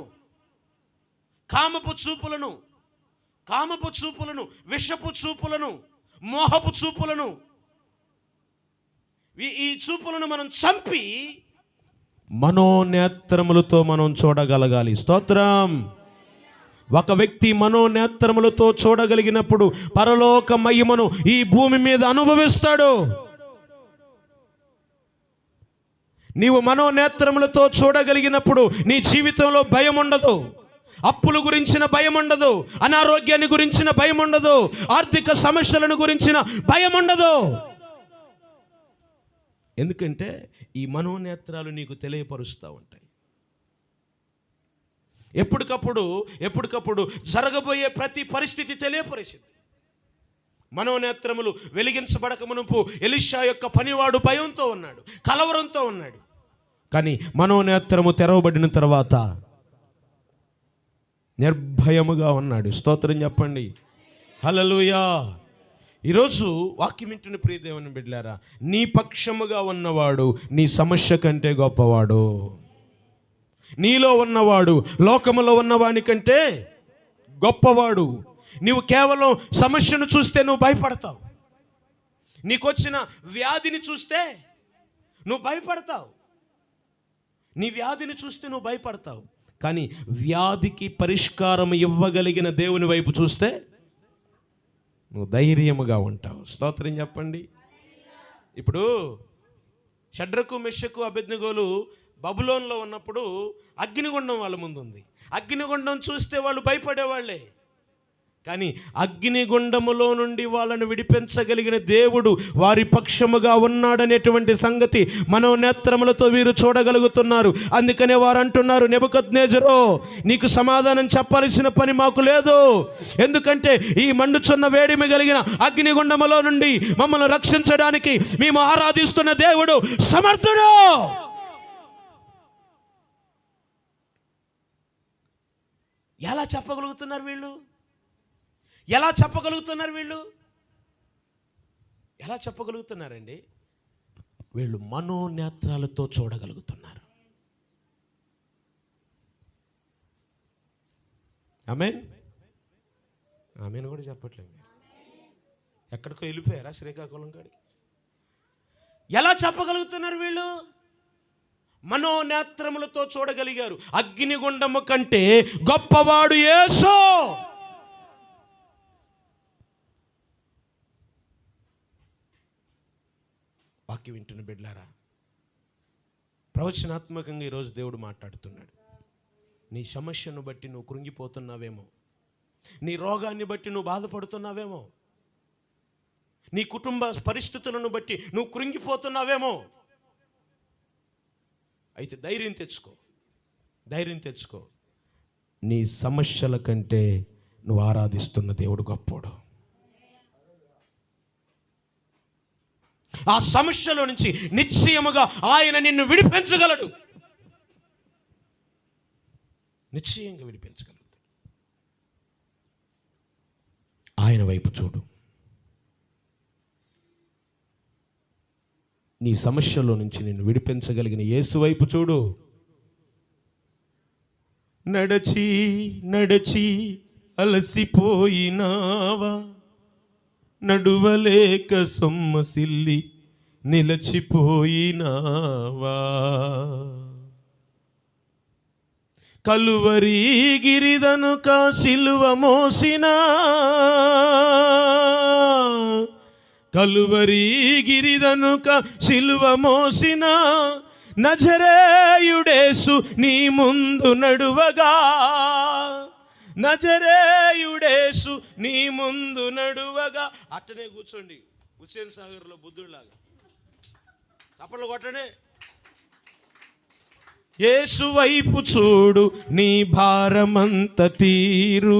Speaker 1: కామపు చూపులను, విషపు చూపులను, మోహపు చూపులను, ఈ చూపులను మనం చంపి మనోనేత్రములతో మనం చూడగలగాలి. స్తోత్రం. ఒక వ్యక్తి మనోనేత్రములతో చూడగలిగినప్పుడు పరలోక మహిమను ఈ భూమి మీద అనుభవిస్తాడు. నీవు మనోనేత్రములతో చూడగలిగినప్పుడు నీ జీవితంలో భయం ఉండదు. అప్పుల గురించిన భయం ఉండదు, అనారోగ్యాన్ని గురించిన భయం ఉండదు, ఆర్థిక సమస్యలను గురించిన భయం ఉండదు. ఎందుకంటే ఈ మనోనేత్రాలు నీకు తెలియపరుస్తూ ఉంటాయి. ఎప్పటికప్పుడు జరగబోయే ప్రతి పరిస్థితి తెలియపరిచింది. మనోనేత్రములు వెలిగించబడక మునుపు ఎలీషా యొక్క పనివాడు భయంతో ఉన్నాడు, కలవరంతో ఉన్నాడు. కానీ మనోనేత్రము తెరవబడిన తర్వాత నిర్భయముగా ఉన్నాడు. స్తోత్రం చెప్పండి. హల్లెలూయా. ఈరోజు వాక్యం వింటున్న ప్రియ దేవుని బిడ్డలారా, నీ పక్షముగా ఉన్నవాడు నీ సమస్య కంటే గొప్పవాడు. నీలో ఉన్నవాడు లోకములో ఉన్నవాని కంటే గొప్పవాడు. నీవు కేవలం సమస్యను చూస్తే నువ్వు భయపడతావు. నీకొచ్చిన వ్యాధిని చూస్తే నువ్వు భయపడతావు. నీ వ్యాధిని చూస్తే నువ్వు భయపడతావు. కానీ వ్యాధికి పరిష్కారం ఇవ్వగలిగిన దేవుని వైపు చూస్తే నువ్వు ధైర్యముగా ఉంటావు. స్తోత్రం చెప్పండి. ఇప్పుడు షడ్రకు, మెషకు, అబేద్నెగోలు బబులోన్లో ఉన్నప్పుడు అగ్నిగుండం వాళ్ళ ముందు ఉంది. అగ్నిగుండం చూస్తే వాళ్ళు భయపడేవాళ్ళే. కానీ అగ్నిగుండములో నుండి వాళ్ళను విడిపించగలిగిన దేవుడు వారి పక్షముగా ఉన్నాడనేటువంటి సంగతి మనోనేత్రములతో వీరు చూడగలుగుతున్నారు. అందుకనే వారు అంటున్నారు, నెబుకద్నెజరో, నీకు సమాధానం చెప్పాల్సిన పని మాకు లేదు. ఎందుకంటే ఈ మండుచున్న వేడిమి కలిగిన అగ్నిగుండములో నుండి మమ్మల్ని రక్షించడానికి మేము ఆరాధిస్తున్న దేవుడు సమర్థుడు. ఎలా చెప్పగలుగుతున్నారు వీళ్ళు? ఎలా చెప్పగలుగుతున్నారు వీళ్ళు? ఎలా చెప్పగలుగుతున్నారండి? వీళ్ళు మనోనేత్రాలతో చూడగలుగుతున్నారు. ఆమేన్. ఆమేన్ కూడా చెప్పట్లేదు. ఎక్కడికో వెళ్ళిపోయారా శ్రీకాకుళం కాడికి? ఎలా చెప్పగలుగుతున్నారు వీళ్ళు? మనోనేత్రములతో చూడగలిగారు. అగ్నిగుండము కంటే గొప్పవాడు యేసు. వాక్యం వింటున్న బిడ్డలారా, ప్రవచనాత్మకంగా ఈరోజు దేవుడు మాట్లాడుతున్నాడు. నీ సమస్యను బట్టి నువ్వు కృంగిపోతున్నావేమో, నీ రోగాన్ని బట్టి నువ్వు బాధపడుతున్నావేమో, నీ కుటుంబ పరిస్థితులను బట్టి నువ్వు కృంగిపోతున్నావేమో. అయితే ధైర్యం తెచ్చుకో, ధైర్యం తెచ్చుకో. నీ సమస్యల కంటే నువ్వు ఆరాధిస్తున్న దేవుడు గొప్పోడు. ఆ సమస్యలో నుంచి నిశ్చయముగా ఆయన నిన్ను విడిపించగలడు. నిశ్చయంగా విడిపించగలడు. ఆయన వైపు చూడు. నీ సమస్యలో నుంచి నిన్ను విడిపించగలిగిన యేసు వైపు చూడు. నడచి నడచి అలసిపోయినావా, నడువలేక సొమ్మసిల్లి నిలచిపోయినావా, కలువరి గిరిదనుక సిలువ మోసినా, కలువరి గిరిదనుక సిలువ మోసిన నజరేయుడేసు నీ ముందు నడువగా, నజరేయుడేసు నీ ముందు నడువగా. అట్టనే కూర్చోండి, హుస్సేన్ సాగర్లో బుద్ధుడిలాగా చప్పట్లు కొట్టనే. యేసు వైపు చూడు నీ భారమంత తీరు,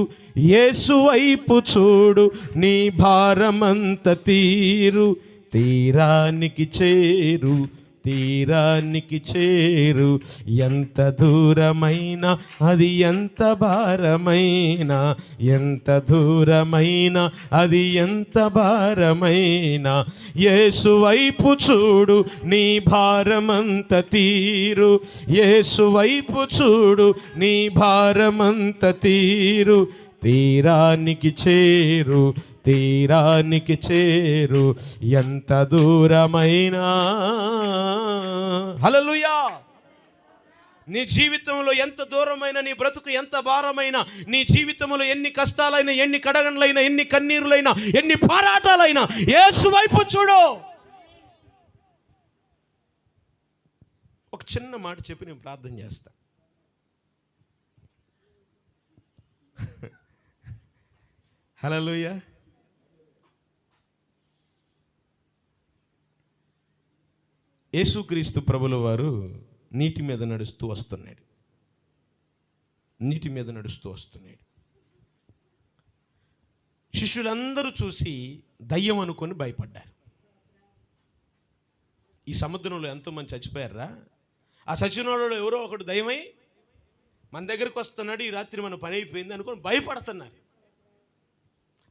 Speaker 1: యేసు వైపు చూడు నీ భారమంత తీరు, తీరానికి చేరు, తీరానికి చేరు. ఎంత దూరమైన అది ఎంత భారమైన, ఎంత దూరమైన అది ఎంత భారమైన, యేసు వైపు చూడు నీ భారమంత తీరు, యేసు వైపు చూడు నీ భారమంత తీరు, తీరానికి చేరు, తీరానికి చేరు. ఎంత దూరమైనా. హల్లెలూయా. నీ జీవితంలో ఎంత దూరమైనా, నీ బ్రతుకు ఎంత భారమైనా, నీ జీవితంలో ఎన్ని కష్టాలైనా, ఎన్ని కడగండ్లైనా, ఎన్ని కన్నీరులైనా, ఎన్ని పోరాటాలైనా యేసు వైపు చూడు. ఒక చిన్న మాట చెప్పి నేను ప్రార్థన చేస్తా. హల్లెలూయా. యేసుక్రీస్తు ప్రభుల వారు నీటి మీద నడుస్తూ వస్తున్నాడు. నీటి మీద నడుస్తూ వస్తున్నాడు. శిష్యులందరూ చూసి దయ్యం అనుకొని భయపడ్డారు. ఈ సముద్రంలో ఎంతోమంది చచ్చిపోయారా? ఆ చచ్చిన వాళ్ళలో ఎవరో ఒకడు దయ్యమై మన దగ్గరికి వస్తున్నాడు, ఈ రాత్రి మన పని అయిపోయింది అనుకొని భయపడుతున్నారు.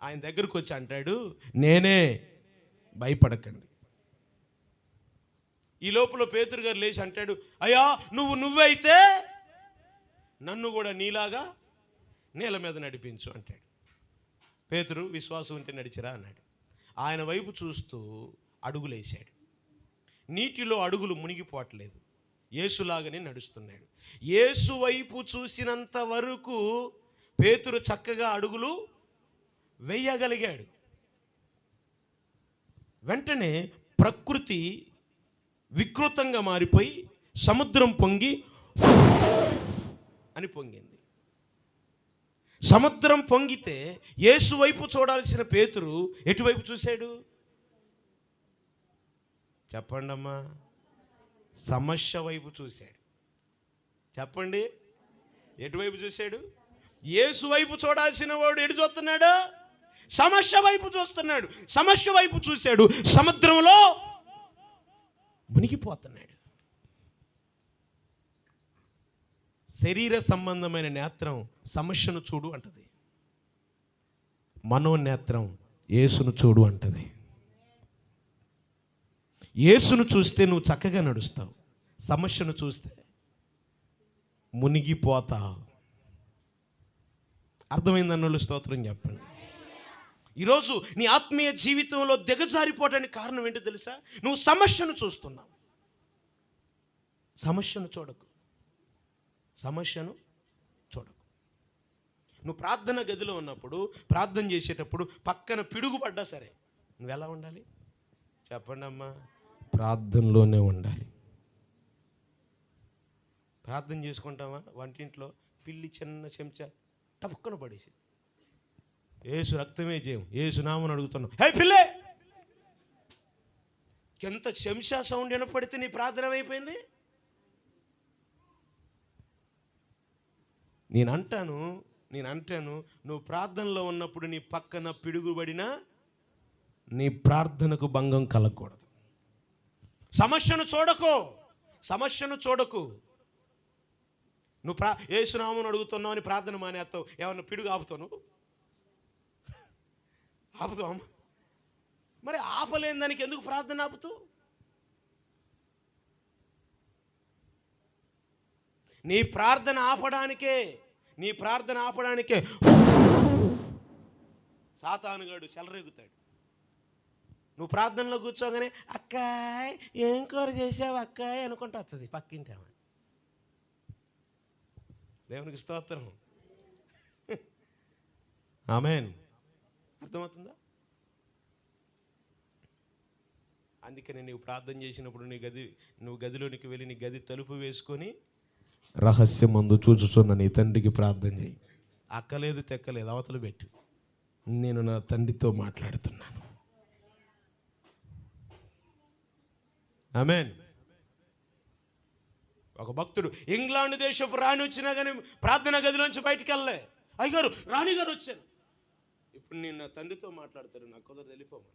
Speaker 1: ఆయన దగ్గరకు వచ్చి అంటాడు, నేనే, భయపడకండి. ఈ లోపల పేతురు గారు లేచి అంటాడు, అయ్యా నువ్వే అయితే నన్ను కూడా నీలాగా నేల మీద నడిపించు అంటాడు. పేతురు, విశ్వాసం ఉంటే నడిచిరా అన్నాడు. ఆయన వైపు చూస్తూ అడుగులేశాడు. నీటిలో అడుగులు మునిగిపోవట్లేదు, యేసులాగానే నడుస్తున్నాడు. యేసు వైపు చూసినంత వరకు పేతురు చక్కగా అడుగులు వేయగలిగాడు. వెంటనే ప్రకృతి వికృతంగా మారిపోయి సముద్రం పొంగి అని పొంగింది. సముద్రం పొంగితే యేసు వైపు చూడాల్సిన పేతురు ఎటువైపు చూశాడు? చెప్పండి అమ్మా. సమస్య వైపు చూశాడు. చెప్పండి, ఎటువైపు చూశాడు? యేసు వైపు చూడాల్సిన వాడు ఎటు చూస్తున్నాడు? సమస్య వైపు చూస్తున్నాడు. సమస్య వైపు చూశాడు, సముద్రంలో మునిగిపోతున్నాడు. శరీర సంబంధమైన నేత్రం సమస్యను చూడు అంటది, మనోనేత్రం యేసును చూడు అంటది. యేసును చూస్తే నువ్వు చక్కగా నడుస్తావు, సమస్యను చూస్తే మునిగిపోతావు. అర్థమైందన్నోళ్ళు స్తోత్రం చెప్పండి. ఈరోజు నీ ఆత్మీయ జీవితంలో దిగజారిపోవడానికి కారణం ఏంటో తెలుసా? నువ్వు సమస్యను చూస్తున్నావు. సమస్యను చూడకు, సమస్యను చూడకు. నువ్వు ప్రార్థన గదిలో ఉన్నప్పుడు, ప్రార్థన చేసేటప్పుడు పక్కన పిడుగుపడ్డా సరే నువ్వు ఎలా ఉండాలి? చెప్పండి అమ్మా. ప్రార్థనలోనే ఉండాలి. ప్రార్థన చేసుకుంటావా? వంటింట్లో పిల్లి చిన్న చెంచా టపక్కన పడేసి, యేసు రక్తమే చేయం, యేసు నామని అడుగుతున్నావు, హే పిల్లే, ఎంత చెంచా సౌండ్ వినపడితే నీ ప్రార్థన అయిపోయింది. నేను అంటాను నువ్వు ప్రార్థనలో ఉన్నప్పుడు నీ పక్కన పిడుగుబడినా నీ ప్రార్థనకు భంగం కలగకూడదు. సమస్యను చూడకు. నువ్వు యేసునామమును అడుగుతున్నావు అని ప్రార్థన మానేస్తావు, ఏమన్నా పిడుగు ఆపుతావు? నువ్వు ఆపుతావు అమ్మ. మరి ఆపలేని దానికి ఎందుకు ప్రార్థన ఆపుతావు? నీ ప్రార్థన ఆపడానికే సాతానుగాడు చెలరేగుతాడు. నువ్వు ప్రార్థనలో కూర్చోగానే అక్కాయ్ ఏం కూర చేసావు అక్కాయ్ అనుకుంటా వస్తుంది పక్కింటామా. దేవునికి స్తోత్రం. ఆమేన్. అర్థమవుతుందా? అందుకని నువ్వు ప్రార్థన చేసినప్పుడు నువ్వు గదిలోనికి వెళ్ళి నీ గది తలుపు వేసుకొని రహస్యమందు చూచుచున్న నీ తండ్రికి ప్రార్థన చేయి. అక్కలేదు తెక్కలేదు, అవతలు పెట్టు, నేను నా తండ్రితో మాట్లాడుతున్నాను. ఆమేన్. ఒక భక్తుడు ఇంగ్లాండ్ దేశపు రాణి వచ్చినా కానీ ప్రార్థనా గదిలోంచి బయటికి వెళ్ళలే. అయ్యగారు రాణిగారు వచ్చారు, ఇప్పుడు నేను నా తండ్రితో మాట్లాడతాను, నాకు కుదరదు, వెళ్ళిపోమా.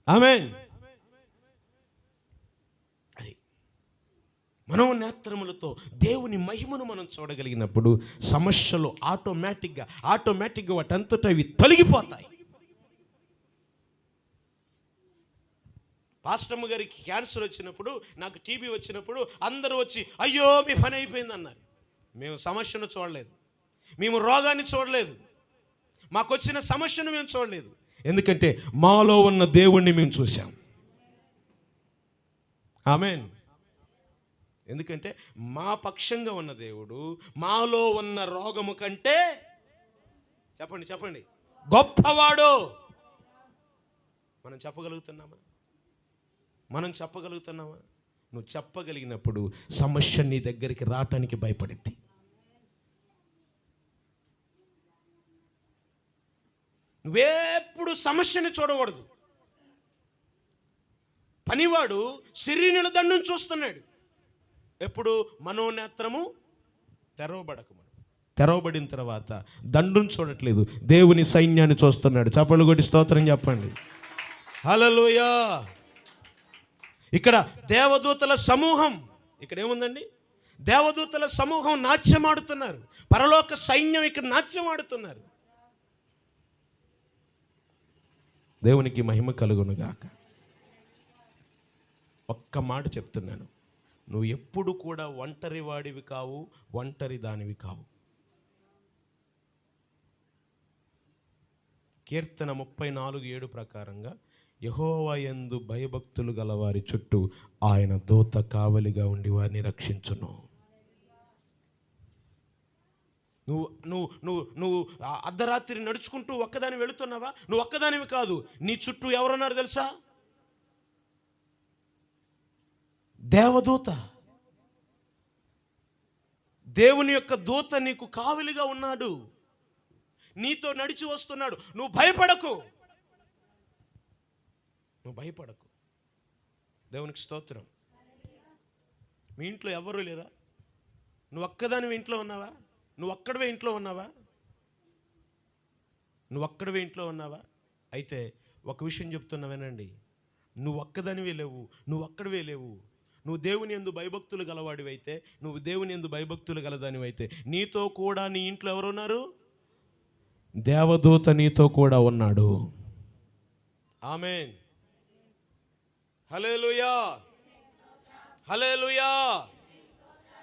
Speaker 1: ఆమేన్. అది మనోనేత్రములతో దేవుని మహిమను మనం చూడగలిగినప్పుడు సమస్యలు ఆటోమేటిక్గా వాటంతటా ఇవి తొలగిపోతాయి. పాస్టమ్మ గారికి క్యాన్సర్ వచ్చినప్పుడు, నాకు టీబీ వచ్చినప్పుడు అందరూ వచ్చి అయ్యో మీ పని అయిపోయింది అన్నారు. మేము సమస్యను చూడలేదు, మేము రోగాన్ని చూడలేదు, మాకు వచ్చిన సమస్యను మేము చూడలేదు. ఎందుకంటే మాలో ఉన్న దేవుణ్ణి మేము చూసాం. ఆమేన్. ఎందుకంటే మా పక్షంగా ఉన్న దేవుడు మాలో ఉన్న రోగము కంటే చెప్పండి గొప్పవాడు. మనం చెప్పగలుగుతున్నామా? నువ్వు చెప్పగలిగినప్పుడు సమస్య నీ దగ్గరికి రావటానికి భయపడింది. నువ్వెప్పుడు సమస్యని చూడకూడదు. పనివాడు సిరినుల దండును చూస్తున్నాడు. ఎప్పుడు? మనోనేత్రము తెరవబడిన తర్వాత దండును చూడట్లేదు, దేవుని సైన్యాన్ని చూస్తున్నాడు. చప్పట్లు కొట్టి స్తోత్రం చెప్పండి. హల్లెలూయా. ఇక్కడ దేవదూతల సమూహం, ఇక్కడ ఏముందండి? దేవదూతల సమూహం నాట్యమాడుతున్నారు. పరలోక సైన్యం ఇక్కడ నాట్యమాడుతున్నారు. దేవునికి మహిమ కలుగునుగాక. ఒక్క మాట చెప్తున్నాను, నువ్వు ఎప్పుడు కూడా ఒంటరి వాడివి కావు, ఒంటరి దానివి కావు. కీర్తన 34:7 ప్రకారంగా యెహోవా యందు భయభక్తులు గలవారి చుట్టూ ఆయన దూత కావలిగా ఉండి వారిని రక్షించును. నువ్వు అర్ధరాత్రి నడుచుకుంటూ ఒక్కదాని వెళుతున్నావా? నువ్వు ఒక్కదానివి కాదు, నీ చుట్టూ ఎవరున్నారు తెలుసా? దేవుని యొక్క దూత నీకు కావలిగా ఉన్నాడు, నీతో నడిచి వస్తున్నాడు. నువ్వు భయపడకు, నువ్వు భయపడకు. దేవునికి స్తోత్రం. మీ ఇంట్లో ఎవరు లేరా? నువ్వు ఒక్కదానివి ఇంట్లో ఉన్నావా? నువ్వు ఒక్కడవే ఇంట్లో ఉన్నావా? నువ్వు ఒక్కడవే ఇంట్లో ఉన్నావా? అయితే ఒక విషయం చెప్తున్నావేనండి, నువ్వు ఒక్కదానివే లేవు, నువ్వు ఒక్కడవే లేవు. నువ్వు దేవుని యందు భయభక్తులు గలవాడివైతే, నువ్వు దేవుని యందు భయభక్తులు గలదానివైతే, నీతో కూడా నీ ఇంట్లో ఎవరున్నారు? దేవదూత నీతో కూడా ఉన్నాడు. ఆమేన్. హల్లెలూయా, హల్లెలూయా,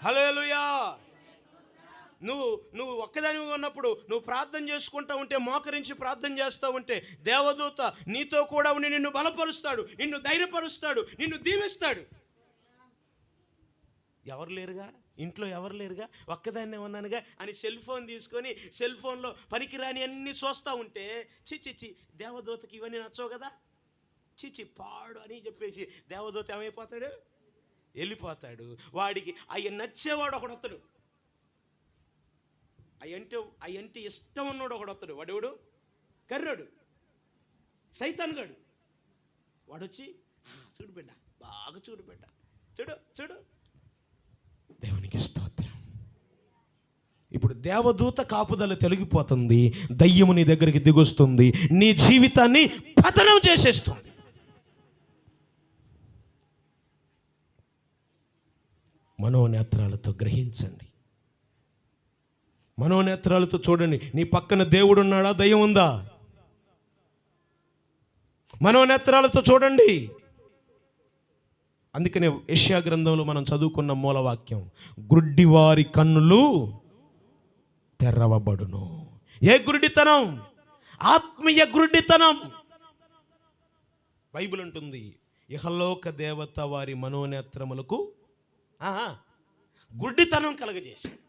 Speaker 1: హల్లెలూయా. నువ్వు ఒక్కదానిగా ఉన్నప్పుడు నువ్వు ప్రార్థన చేసుకుంటూ ఉంటే, మోకరించి ప్రార్థన చేస్తూ ఉంటే, దేవదూత నీతో కూడా ఉండి నిన్ను బలపరుస్తాడు, నిన్ను ధైర్యపరుస్తాడు, నిన్ను దీవిస్తాడు. ఎవరు లేరుగా ఇంట్లో, ఎవరు లేరుగా, ఒక్కదాన్నే ఉన్నానుగా అని సెల్ ఫోన్ తీసుకొని సెల్ ఫోన్లో పనికిరాని అన్నీ చూస్తూ ఉంటే, చిచి దేవదూతకి ఇవన్నీ నచ్చవు కదా, చిచి పాడు అని చెప్పేసి దేవదూత ఏమైపోతాడు? వెళ్ళిపోతాడు. వాడికి అవి నచ్చేవాడు ఒకడు వస్తాడు, అయ్యంటే ఇష్టం ఉన్నాడు ఒకడు వస్తాడు. వాడెవడు? కర్రోడు, సైతాన్గాడు. వాడొచ్చి చూడు బిడ్డ, బాగా చూడు బిడ్డ, చూడు చూడు. దేవునికి స్తోత్రం. ఇప్పుడు దేవదూత కాపుదల తొలగిపోతుంది, దయ్యము నీ దగ్గరికి దిగొస్తుంది, నీ జీవితాన్ని పతనం చేసేస్తుంది. మనోనేత్రాలతో గ్రహించండి, మనోనేత్రాలతో చూడండి. నీ పక్కన దేవుడు ఉన్నాడా, దయ్యం ఉందా? మనోనేత్రాలతో చూడండి. అందుకనే యెషయా గ్రంథంలో మనం చదువుకున్న మూలవాక్యం, గుడ్డివారి కన్నులు తెరవబడును. ఏ గుడ్డితనం? ఆత్మీయ గుడ్డితనం. బైబిల్ అంటుంది, ఇహలోక దేవత వారి మనోనేత్రములకు గుడ్డితనం కలగజేశాడు.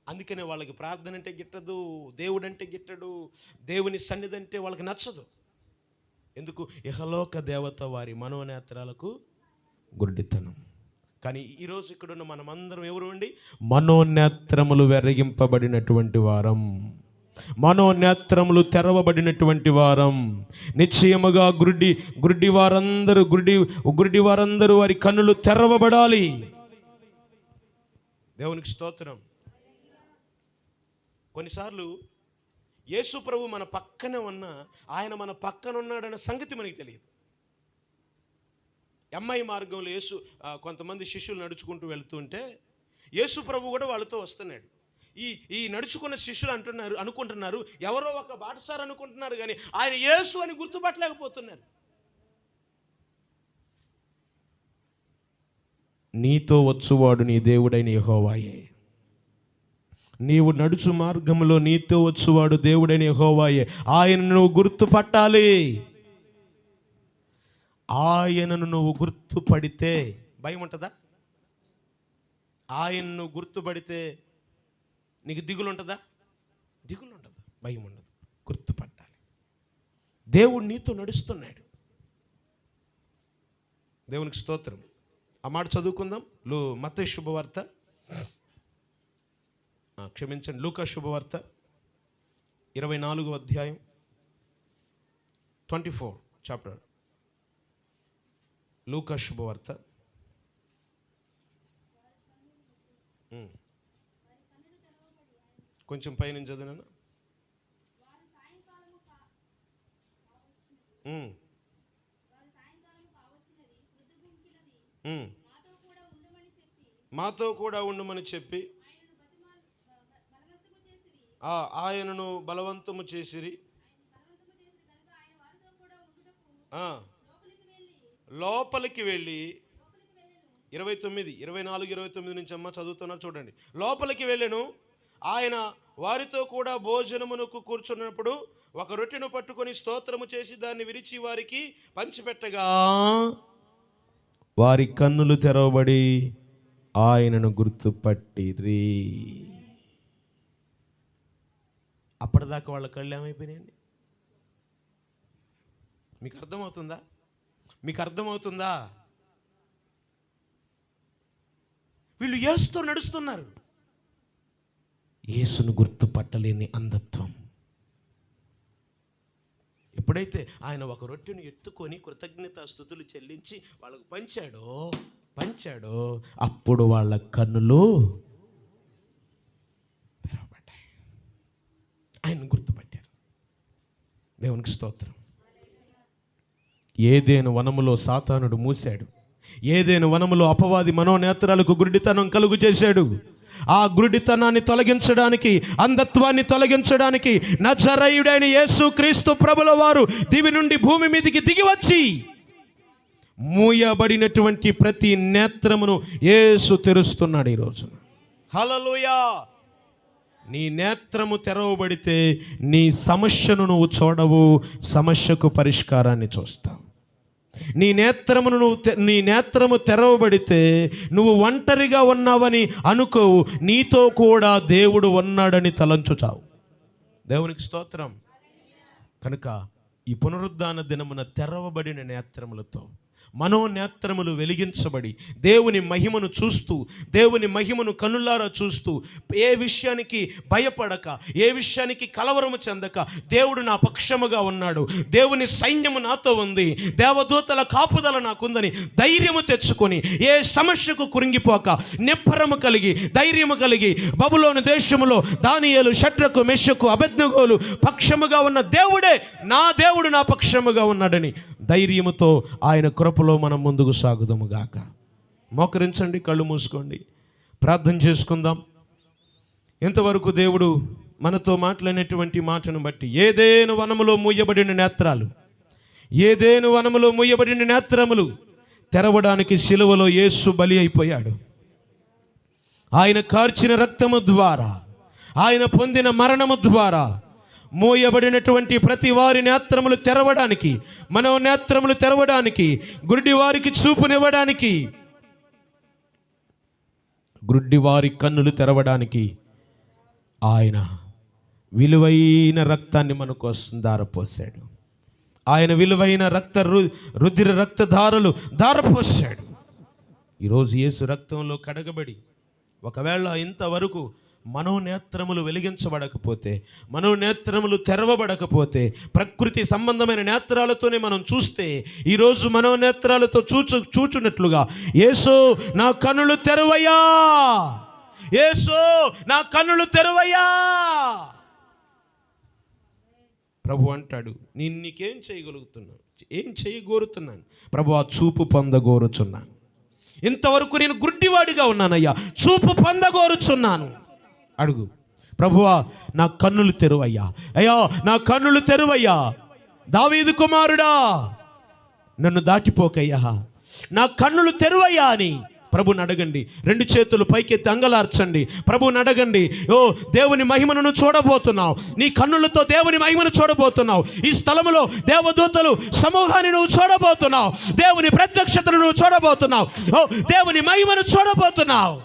Speaker 1: అందుకనే వాళ్ళకి ప్రార్థన అంటే గిట్టదు, దేవుడు అంటే గిట్టడు, దేవుని సన్నిధి అంటే వాళ్ళకి నచ్చదు. ఎందుకు? ఇహలోక దేవత వారి మనోనేత్రాలకు గుడ్డితనం. కానీ ఈరోజు ఇక్కడున్న మనమందరం ఎవరు అండి? మనోనేత్రములు వెరగింపబడినటువంటి వారం, మనోనేత్రములు తెరవబడినటువంటి వారం. నిశ్చయముగా గుడ్డి వారందరూ వారి కన్నులు తెరవబడాలి. దేవునికి స్తోత్రం. కొన్నిసార్లు యేసు ప్రభు మన పక్కనే ఉన్నా, ఆయన మన పక్కన ఉన్నాడన్న సంగతి మనకి తెలియదు. ఎమ్మాయి మార్గంలో కొంతమంది శిష్యులు నడుచుకుంటూ వెళ్తుంటే, యేసు ప్రభు కూడా వాళ్ళతో వస్తున్నాడు. ఈ నడుచుకున్న శిష్యులు అనుకుంటున్నారు ఎవరో ఒక బాటసారి అనుకుంటున్నారు, కానీ ఆయన యేసు అని గుర్తుపట్టలేకపోతున్నారు. నీతో వచ్చువాడు నీ దేవుడైన యెహోవాయే. నీవు నడుచు మార్గంలో నీతో వచ్చువాడు దేవుడైన యెహోవాయే. ఆయనను నువ్వు గుర్తుపట్టాలి. ఆయనను నువ్వు గుర్తుపడితే భయం ఉంటుందా? ఆయనను గుర్తుపడితే నీకు దిగులు ఉంటుందా? దిగులు ఉండదు, భయం ఉండదు. గుర్తుపట్టాలి. దేవుడు నీతో నడుస్తున్నాడు. దేవునికి స్తోత్రం. ఆ మాట చదువుకుందాం. మత్తయి శుభవార్త, క్షమించండి, లూకా శుభవార్త 24వ అధ్యాయం 24 చాప్టర్. లూకా శుభవార్త కొంచెం పైనుంచి చదివినా. మాతో కూడా ఉండమని చెప్పి ఆయనను బలవంతము చేసిరి. లోపలికి వెళ్ళి 29, 24, 29 నుంచి అమ్మ చదువుతున్నారు చూడండి. లోపలికి వెళ్ళెను. ఆయన వారితో కూడా భోజనమునకు కూర్చున్నప్పుడు ఒక రొట్టెను పట్టుకొని స్తోత్రము చేసి దాన్ని విరిచి వారికి పంచిపెట్టగా వారి కన్నులు తెరవబడి ఆయనను గుర్తుపట్టిరి. అప్పటిదాకా వాళ్ళ కళ్ళు ఏమైపోయినాయండి? మీకు అర్థమవుతుందా? మీకు అర్థమవుతుందా? వీళ్ళు యేసుతో నడుస్తున్నారు. యేసును గుర్తుపట్టలేని అంధత్వం. ఎప్పుడైతే ఆయన ఒక రొట్టెను ఎత్తుకొని కృతజ్ఞతాస్తుతులు చెల్లించి వాళ్ళకు పంచాడో అప్పుడు వాళ్ళ కన్నులు తెరవబడ్డాయి. ఆయన గుర్తుపట్టారు. దేవునికి స్తోత్రం. ఏదేను వనములో సాతానుడు మూశాడు. ఏదేను వనములో అపవాది మనోనేత్రాలకు గురుడితనం కలుగు చేశాడు. ఆ గురుడితనాన్ని తొలగించడానికి, అంధత్వాన్ని తొలగించడానికి నజరేయుడైన యేసుక్రీస్తు ప్రభుల వారు దివి నుండి భూమి మీదికి దిగి వచ్చి మూయబడినటువంటి ప్రతి నేత్రమును యేసు తెరుస్తున్నాడు ఈ రోజున. హల్లెలూయా. నీ నేత్రము తెరవబడితే నీ సమస్యను నువ్వు చూడవు, సమస్యకు పరిష్కారాన్ని చూస్తావు. నీ నేత్రము తెరవబడితే నువ్వు ఒంటరిగా ఉన్నావని అనుకోవు, నీతో కూడా దేవుడు ఉన్నాడని తలంచుచావు. దేవునికి స్తోత్రం. కనుక ఈ పునరుద్ధాన దినమున తెరవబడిన నేత్రములతో మనోనేత్రములు వెలిగించబడి దేవుని మహిమను చూస్తూ, దేవుని మహిమను కనులారా చూస్తూ, ఏ విషయానికి భయపడక, ఏ విషయానికి కలవరము చెందక, దేవుడు నా పక్షముగా ఉన్నాడు, దేవుని సైన్యము నాతో ఉంది, దేవదూతల కాపుదల నాకుందని ధైర్యము తెచ్చుకొని, ఏ సమస్యకు కురింగిపోక నిబ్బరము కలిగి, ధైర్యము కలిగి, బబులోను దేశములో దానియేలు, షడ్రకు, మెషకు, అబేద్నెగోలు పక్షముగా ఉన్న దేవుడే నా దేవుడు నా పక్షముగా ఉన్నాడని ధైర్యముతో ఆయన కృపలో మనం ముందుకు సాగుదాము గాక. మోకరించండి, కళ్ళు మూసుకోండి, ప్రార్థన చేసుకుందాం. ఇంతవరకు దేవుడు మనతో మాట్లాడినటువంటి మాటను బట్టి ఏదేను వనములో మూయబడిన నేత్రములు తెరవడానికి సిలువలో యేసు బలి అయిపోయాడు. ఆయన కార్చిన రక్తము ద్వారా, ఆయన పొందిన మరణము ద్వారా మోయబడినటువంటి ప్రతి వారి నేత్రములు తెరవడానికి, మనోనేత్రములు తెరవడానికి, గుడ్డి వారికి చూపునివ్వడానికి, గుడ్డి వారి కన్నులు తెరవడానికి ఆయన విలువైన రక్తాన్ని మన కోసం ధారపోసాడు. ఆయన విలువైన రుధిర రక్తధారలు ధారపోసాడు. ఈరోజు యేసు రక్తంలో కడగబడి ఒకవేళ ఇంతవరకు మనోనేత్రములు వెలిగించబడకపోతే, మనోనేత్రములు తెరవబడకపోతే, ప్రకృతి సంబంధమైన నేత్రాలతోనే మనం చూస్తే, ఈరోజు మనోనేత్రాలతో చూచున్నట్లుగా యేసు నా కన్నులు తెరవయ్యా, యేసు నా కన్నులు తెరవయ్యా. ప్రభు అంటాడు, నేను నీకేం చేయగలుగుతున్నాను, ఏం చేయగోరుతున్నాను? ప్రభు, ఆ చూపు పొందగోరుచున్నాను. ఇంతవరకు నేను గుడ్డివాడిగా ఉన్నానయ్యా, చూపు పొందగోరుచున్నాను. అడుగు, ప్రభువా నా కన్నులు తెరువయ్యా, అయ్యా నా కన్నులు తెరువయ్యా, దావీదు కుమారుడా నన్ను దాటిపోకయ్యా, నా కన్నులు తెరువయ్యా అని ప్రభుని అడగండి. రెండు చేతులు పైకెత్తి అంగలార్చండి, ప్రభుని అడగండి. ఓ దేవుని మహిమను చూడబోతున్నావు, నీ కన్నులతో దేవుని మహిమను చూడబోతున్నావు. ఈ స్థలములో దేవదూతలు సమూహాన్ని నువ్వు చూడబోతున్నావు, దేవుని ప్రత్యక్షతను నువ్వు చూడబోతున్నావు, ఓ దేవుని మహిమను చూడబోతున్నావు.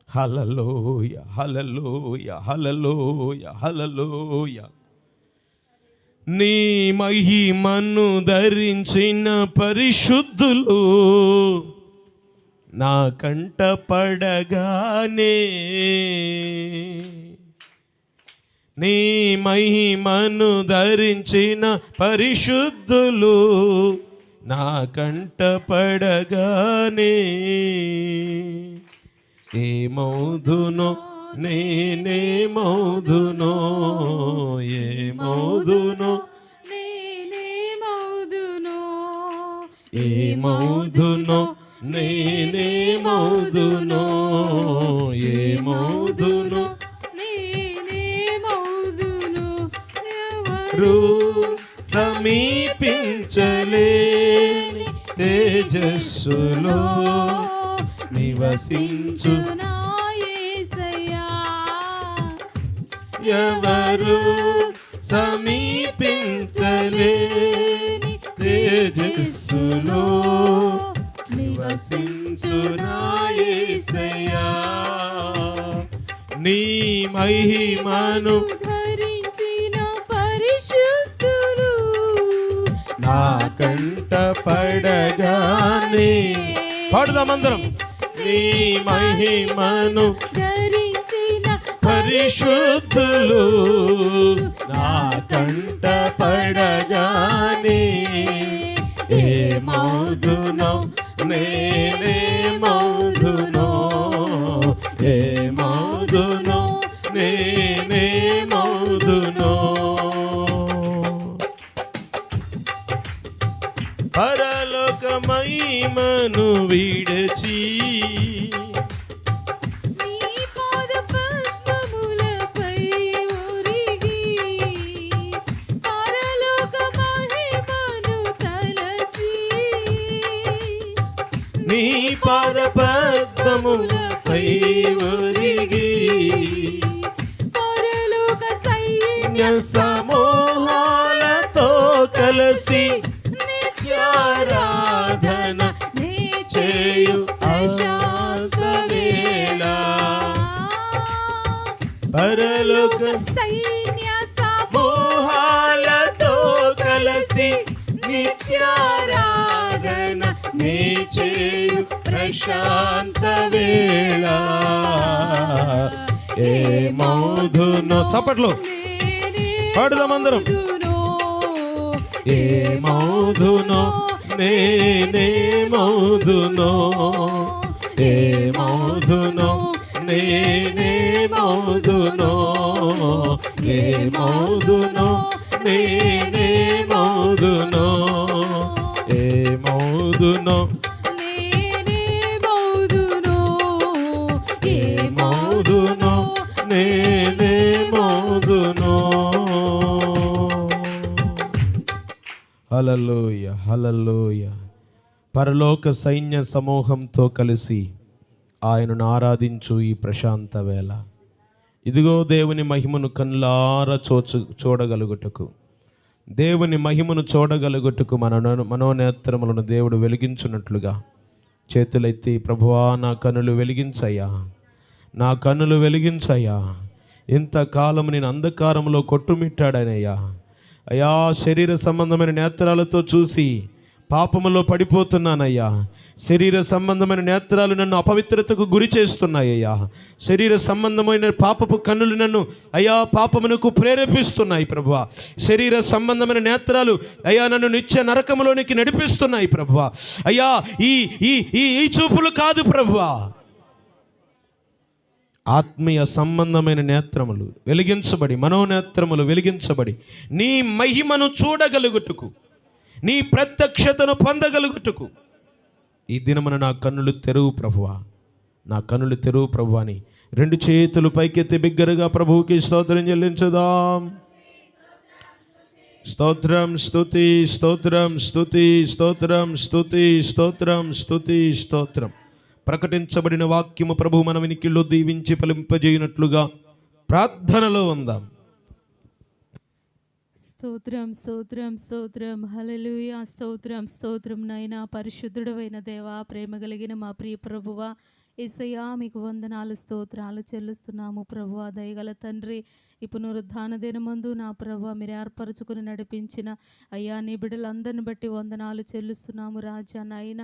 Speaker 1: హల్లెలూయ, హల్లెలూయ, హల్లెలూయ, హల్లెలూయ. నీ మహిమను ధరించిన పరిశుద్ధులు నా కంట పడగానే, నీ మహిమను ధరించిన పరిశుద్ధులు నా కంట పడగానే, ఏమౌదునో నేనేమౌదునో, ఏమౌదునో నేనేమౌదునో, ఏమౌదునో నేనేమౌదునో, ఏమౌదునో నేనేమౌదునో, ఎవరు సమీపించలేని తేజస్సులో నివసించు నా యేసయ్యా, ఎవరు సమీపించలేని తేజస్సులో నివసించు నా యేసయ్యా, నీ మహిమను ధరించిన పరిశుద్ధులు నా కంట పడగానే, పాడుదామందరం, నీ మహిమను
Speaker 2: ధరించిన
Speaker 1: పరిశుద్ధులు నా కంట పడగానే ఏమౌదునో నేనేమౌదునో ఏమౌదునో నేనేమౌదునో పరలోక మహిమను విడచి
Speaker 2: నీ పాద పద్మములపై ఒరిగి పరలోక మహిమను తలచి
Speaker 1: నీ పాద పద్మములపై ఒరిగి
Speaker 2: పరలోక సైన్య
Speaker 1: సమూహాలతో కలిసి నిత్యారాధన
Speaker 2: నే
Speaker 1: చేయు అశాంత వేళ పరలోక
Speaker 2: సైన్య
Speaker 1: సమూహాలతో కలిసి నిత్యారాధన నీ చేయు ప్రశాంత వేళ ఏమౌదునో చప్పట్లు పాడుదామందరం ఏమౌదునో నేనేమౌదునో ఏమౌదునో నేనేమౌదునో ఏమౌదునో నేనేమౌదునో ఏమౌదునో ఏమౌదునో నేనేమౌదునో. హల్లెలూయ హల్లెలూయ. పరలోక సైన్య సమూహంతో కలిసి ఆయనను ఆరాధించు ఈ ప్రశాంత వేళ. ఇదిగో దేవుని మహిమను కళ్ళారా చూడగలుగుటకు, దేవుని మహిమను చూడగలుగుటకు మనోనేత్రములను దేవుడు వెలిగించున్నట్లుగా చేతులెత్తి ప్రభువా నా కన్నులు వెలిగించయ్యా, నా కన్నులు వెలిగించయ్యా. ఇంతకాలం నేను అంధకారంలో కొట్టుమిట్టాడనయ్యా. అయ్యా, శరీర సంబంధమైన నేత్రాలతో చూసి పాపములో పడిపోతున్నానయ్యా. శరీర సంబంధమైన నేత్రాలు నన్ను అపవిత్రతకు గురి చేస్తున్నాయ్యా. శరీర సంబంధమైన పాపపు కన్నులు నన్ను అయ్యా పాపమునకు ప్రేరేపిస్తున్నాయి ప్రభువా. శరీర సంబంధమైన నేత్రాలు అయ్యా నన్ను నిత్య నరకములోనికి నడిపిస్తున్నాయి ప్రభువా. అయ్యా ఈ ఈ ఈ చూపులు కాదు ప్రభువా, ఆత్మీయ సంబంధమైన నేత్రములు వెలిగించబడి, మనోనేత్రములు వెలిగించబడి నీ మహిమను చూడగలుగుటకు, నీ ప్రత్యక్షతను పొందగలుగుటకు ఈ దినమున నా కన్నులు తెరువు ప్రభువా, నా కన్నులు తెరువు ప్రభువా అని రెండు చేతులు పైకెత్తి బిగ్గరగా ప్రభువుకి స్తోత్రం చెల్లించుదాం. స్తోత్రం స్తుతి స్తోత్రం స్తుతి స్తోత్రం స్తుతి స్తోత్రం స్తుతి స్తోత్రం. ప్రకటించబడిన వాక్యము ప్రభు మన వినికిల్లో దీవించి ఫలింపజేయునట్లుగా ప్రార్థనలో ఉందాం.
Speaker 2: స్తోత్రం స్తోత్రం స్తోత్రం హల్లెలూయా. స్తోత్రం స్తోత్రం నైనా పరిశుద్ధుడవైన దేవా, ప్రేమ కలిగిన మా ప్రియ ప్రభువా, యేసయ్యా మీకు వందనాలు స్తోత్రాలు చెల్లిస్తున్నాము ప్రభువా. దయగల తండ్రి, ఈ పునరుద్ధాన దినమందు నా ప్రభువా మీరు ఏర్పరచుకుని నడిపించిన అయ్యా నీ బిడ్డలందరిని బట్టి వందనాలు చెల్లిస్తున్నాము రాజా. నాయన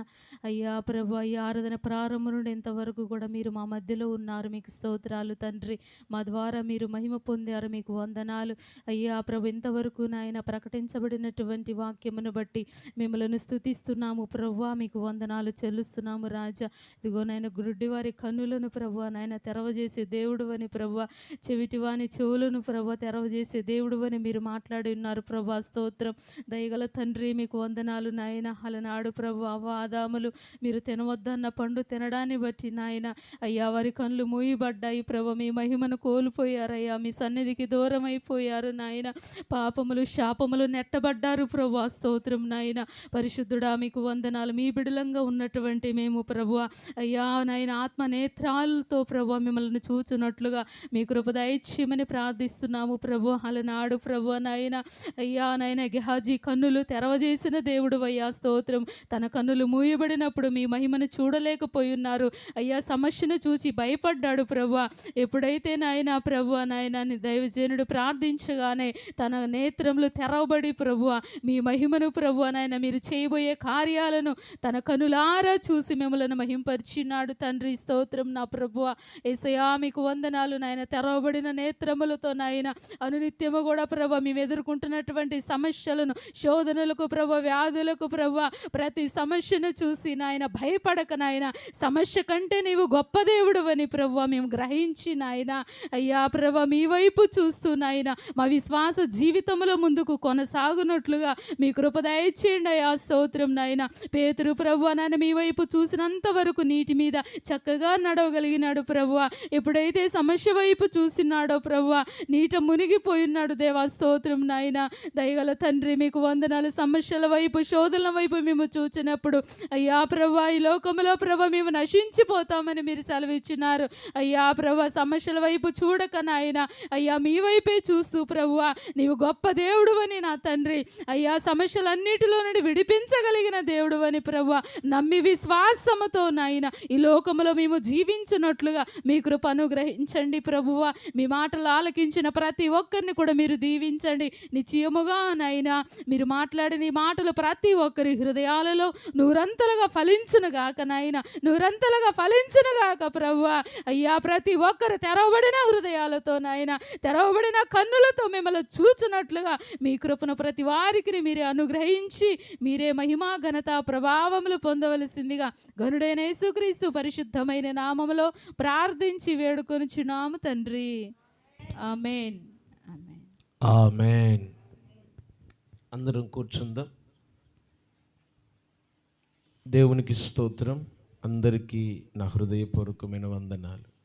Speaker 2: అయ్యా ప్రభువా, ఈ ఆరాధన ప్రారంభం నుండి ఇంతవరకు కూడా మీరు మా మధ్యలో ఉన్నారు, మీకు స్తోత్రాలు తండ్రి. మా ద్వారా మీరు మహిమ పొందారు, మీకు వందనాలు అయ్యా ప్రభు. ఇంతవరకు నాయన ప్రకటించబడినటువంటి వాక్యమును బట్టి మిమ్మల్ని స్తుతిస్తున్నాము ప్రభువా, మీకు వందనాలు చెల్లిస్తున్నాము రాజా. ఇదిగో నాయన గుడ్డి వారి కన్నులను ప్రభువా నాయన తెరవజేసే దేవుడు అని ప్రభువా, చెవిటి వాని చెవులను ప్రభువా తెరవజేసే దేవుడు అని మీరు మాట్లాడి ఉన్నారు ప్రభువా. స్తోత్రం దయగల తండ్రి, మీకు వందనాలు నాయన. అలనాడు ప్రభువా ఆదాములు మీరు తినవద్దన్న పండు తినడాన్ని బట్టి నాయన అయ్యా వారి కళ్ళు మూయబడ్డాయి ప్రభువా, మీ మహిమను కోల్పోయారయ్యా, మీ సన్నిధికి దూరం అయిపోయారు నాయన. పాపములు శాపములు నెట్టబడ్డారు ప్రభువా. స్తోత్రం నాయన. పరిశుద్ధుడా మీకు వందనాలు. మీ బిడలంగా ఉన్నటువంటి మేము ప్రభువా అయ్యా నాయన ఆత్మ నేత్రాలతో ప్రభువా మిమ్మల్ని చూచున్నట్లుగా మీ కృప దయచేయమని ప్రార్థన ప్రార్థిస్తున్నాము ప్రభు. అలనాడు ప్రభు నాయన అయ్యా నాయన గెహాజీ కన్నులు తెరవజేసిన దేవుడు అయ్యా స్తోత్రం. తన కన్నులు మూయబడినప్పుడు మీ మహిమను చూడలేకపోయి ఉన్నారు అయ్యా. సమస్యను చూసి భయపడ్డాడు ప్రభు. ఎప్పుడైతే నాయన ప్రభు నాయన దైవజనుడు ప్రార్థించగానే తన నేత్రములు తెరవబడి ప్రభు మీ మహిమను ప్రభు నాయన మీరు చేయబోయే కార్యాలను తన కనులారా చూసి మిమ్మల్ని మహింపరిచినాడు తండ్రి. స్తోత్రం నా ప్రభువ. యేసయ్యా మీకు వందనాలు నాయన. తెరవబడిన నేత్రములతో నాయన అనునిత్యము కూడా ప్రభు మేము ఎదుర్కొంటున్నటువంటి సమస్యలను, శోధనలకు ప్రభు, వ్యాధులకు ప్రభు, ప్రతి సమస్యను చూసి నాయన భయపడక నాయన, సమస్య కంటే నీవు గొప్ప దేవుడు అని ప్రభు మేము గ్రహించి నాయన అయ్యా ప్రభు మీ వైపు చూస్తూ నాయన మా విశ్వాస జీవితంలో ముందుకు కొనసాగునట్లుగా మీ కృప దయచేయండి అయ్యా. స్తోత్రం నాయన. పేతురు ప్రభు నాయన మీ వైపు చూసినంత వరకు నీటి మీద చక్కగా నడవగలిగినాడు ప్రభు. ఎప్పుడైతే సమస్య వైపు చూసినాడో ప్రభు నీట మునిగిపోయినాడు దేవా. స్తోత్రం నాయన. దయగల తండ్రి మీకు వందనాలు. సమస్యల వైపు, శోధనల వైపు మేము చూచినప్పుడు అయ్యా ప్రభు ఈ లోకంలో ప్రభు మేము నశించిపోతామని మీరు సెలవిచ్చినారు అయ్యా ప్రభు. సమస్యల వైపు చూడక నాయన అయ్యా మీ వైపే చూస్తూ ప్రభు నీవు గొప్ప దేవుడు అని నా తండ్రి అయ్యా, సమస్యలన్నిటిలో నుండి విడిపించగలిగిన దేవుడు అని ప్రభు నమ్మి విశ్వాసముతో నాయన ఈ లోకంలో మేము జీవించినట్లుగా మీ కృప అనుగ్రహించండి ప్రభువ. మీ మాటలు ఆలకించిన ప్రతి ఒక్కరిని కూడా మీరు దీవించండి. నిశ్చయముగా నాయన మీరు మాట్లాడిన ఈ మాటలు ప్రతి ఒక్కరి హృదయాలలో నూరంతలుగా ఫలించును గాక నాయన, నూరంతలుగా ఫలించును గాక ప్రభువ. అయ్యా ప్రతి ఒక్కరు తెరవబడిన హృదయాలతో నాయన, తెరవబడిన కన్నులతో మిమ్మల్ని చూచినట్లుగా మీ కృపను ప్రతి వారికి మీరే అనుగ్రహించి మీరే మహిమా ఘనత ప్రభావములు పొందవలసిందిగా గనుడైన యేసుక్రీస్తు పరిశుద్ధమైన నామములో ప్రార్థించి వేడుకొనుచున్నాము తండ్రి. ఆమేన్. ఆమేన్.
Speaker 1: ఆమేన్. అందరం కూర్చుందాం. దేవునికి స్తోత్రం. అందరికీ నా హృదయపూర్వకమైన వందనాలు.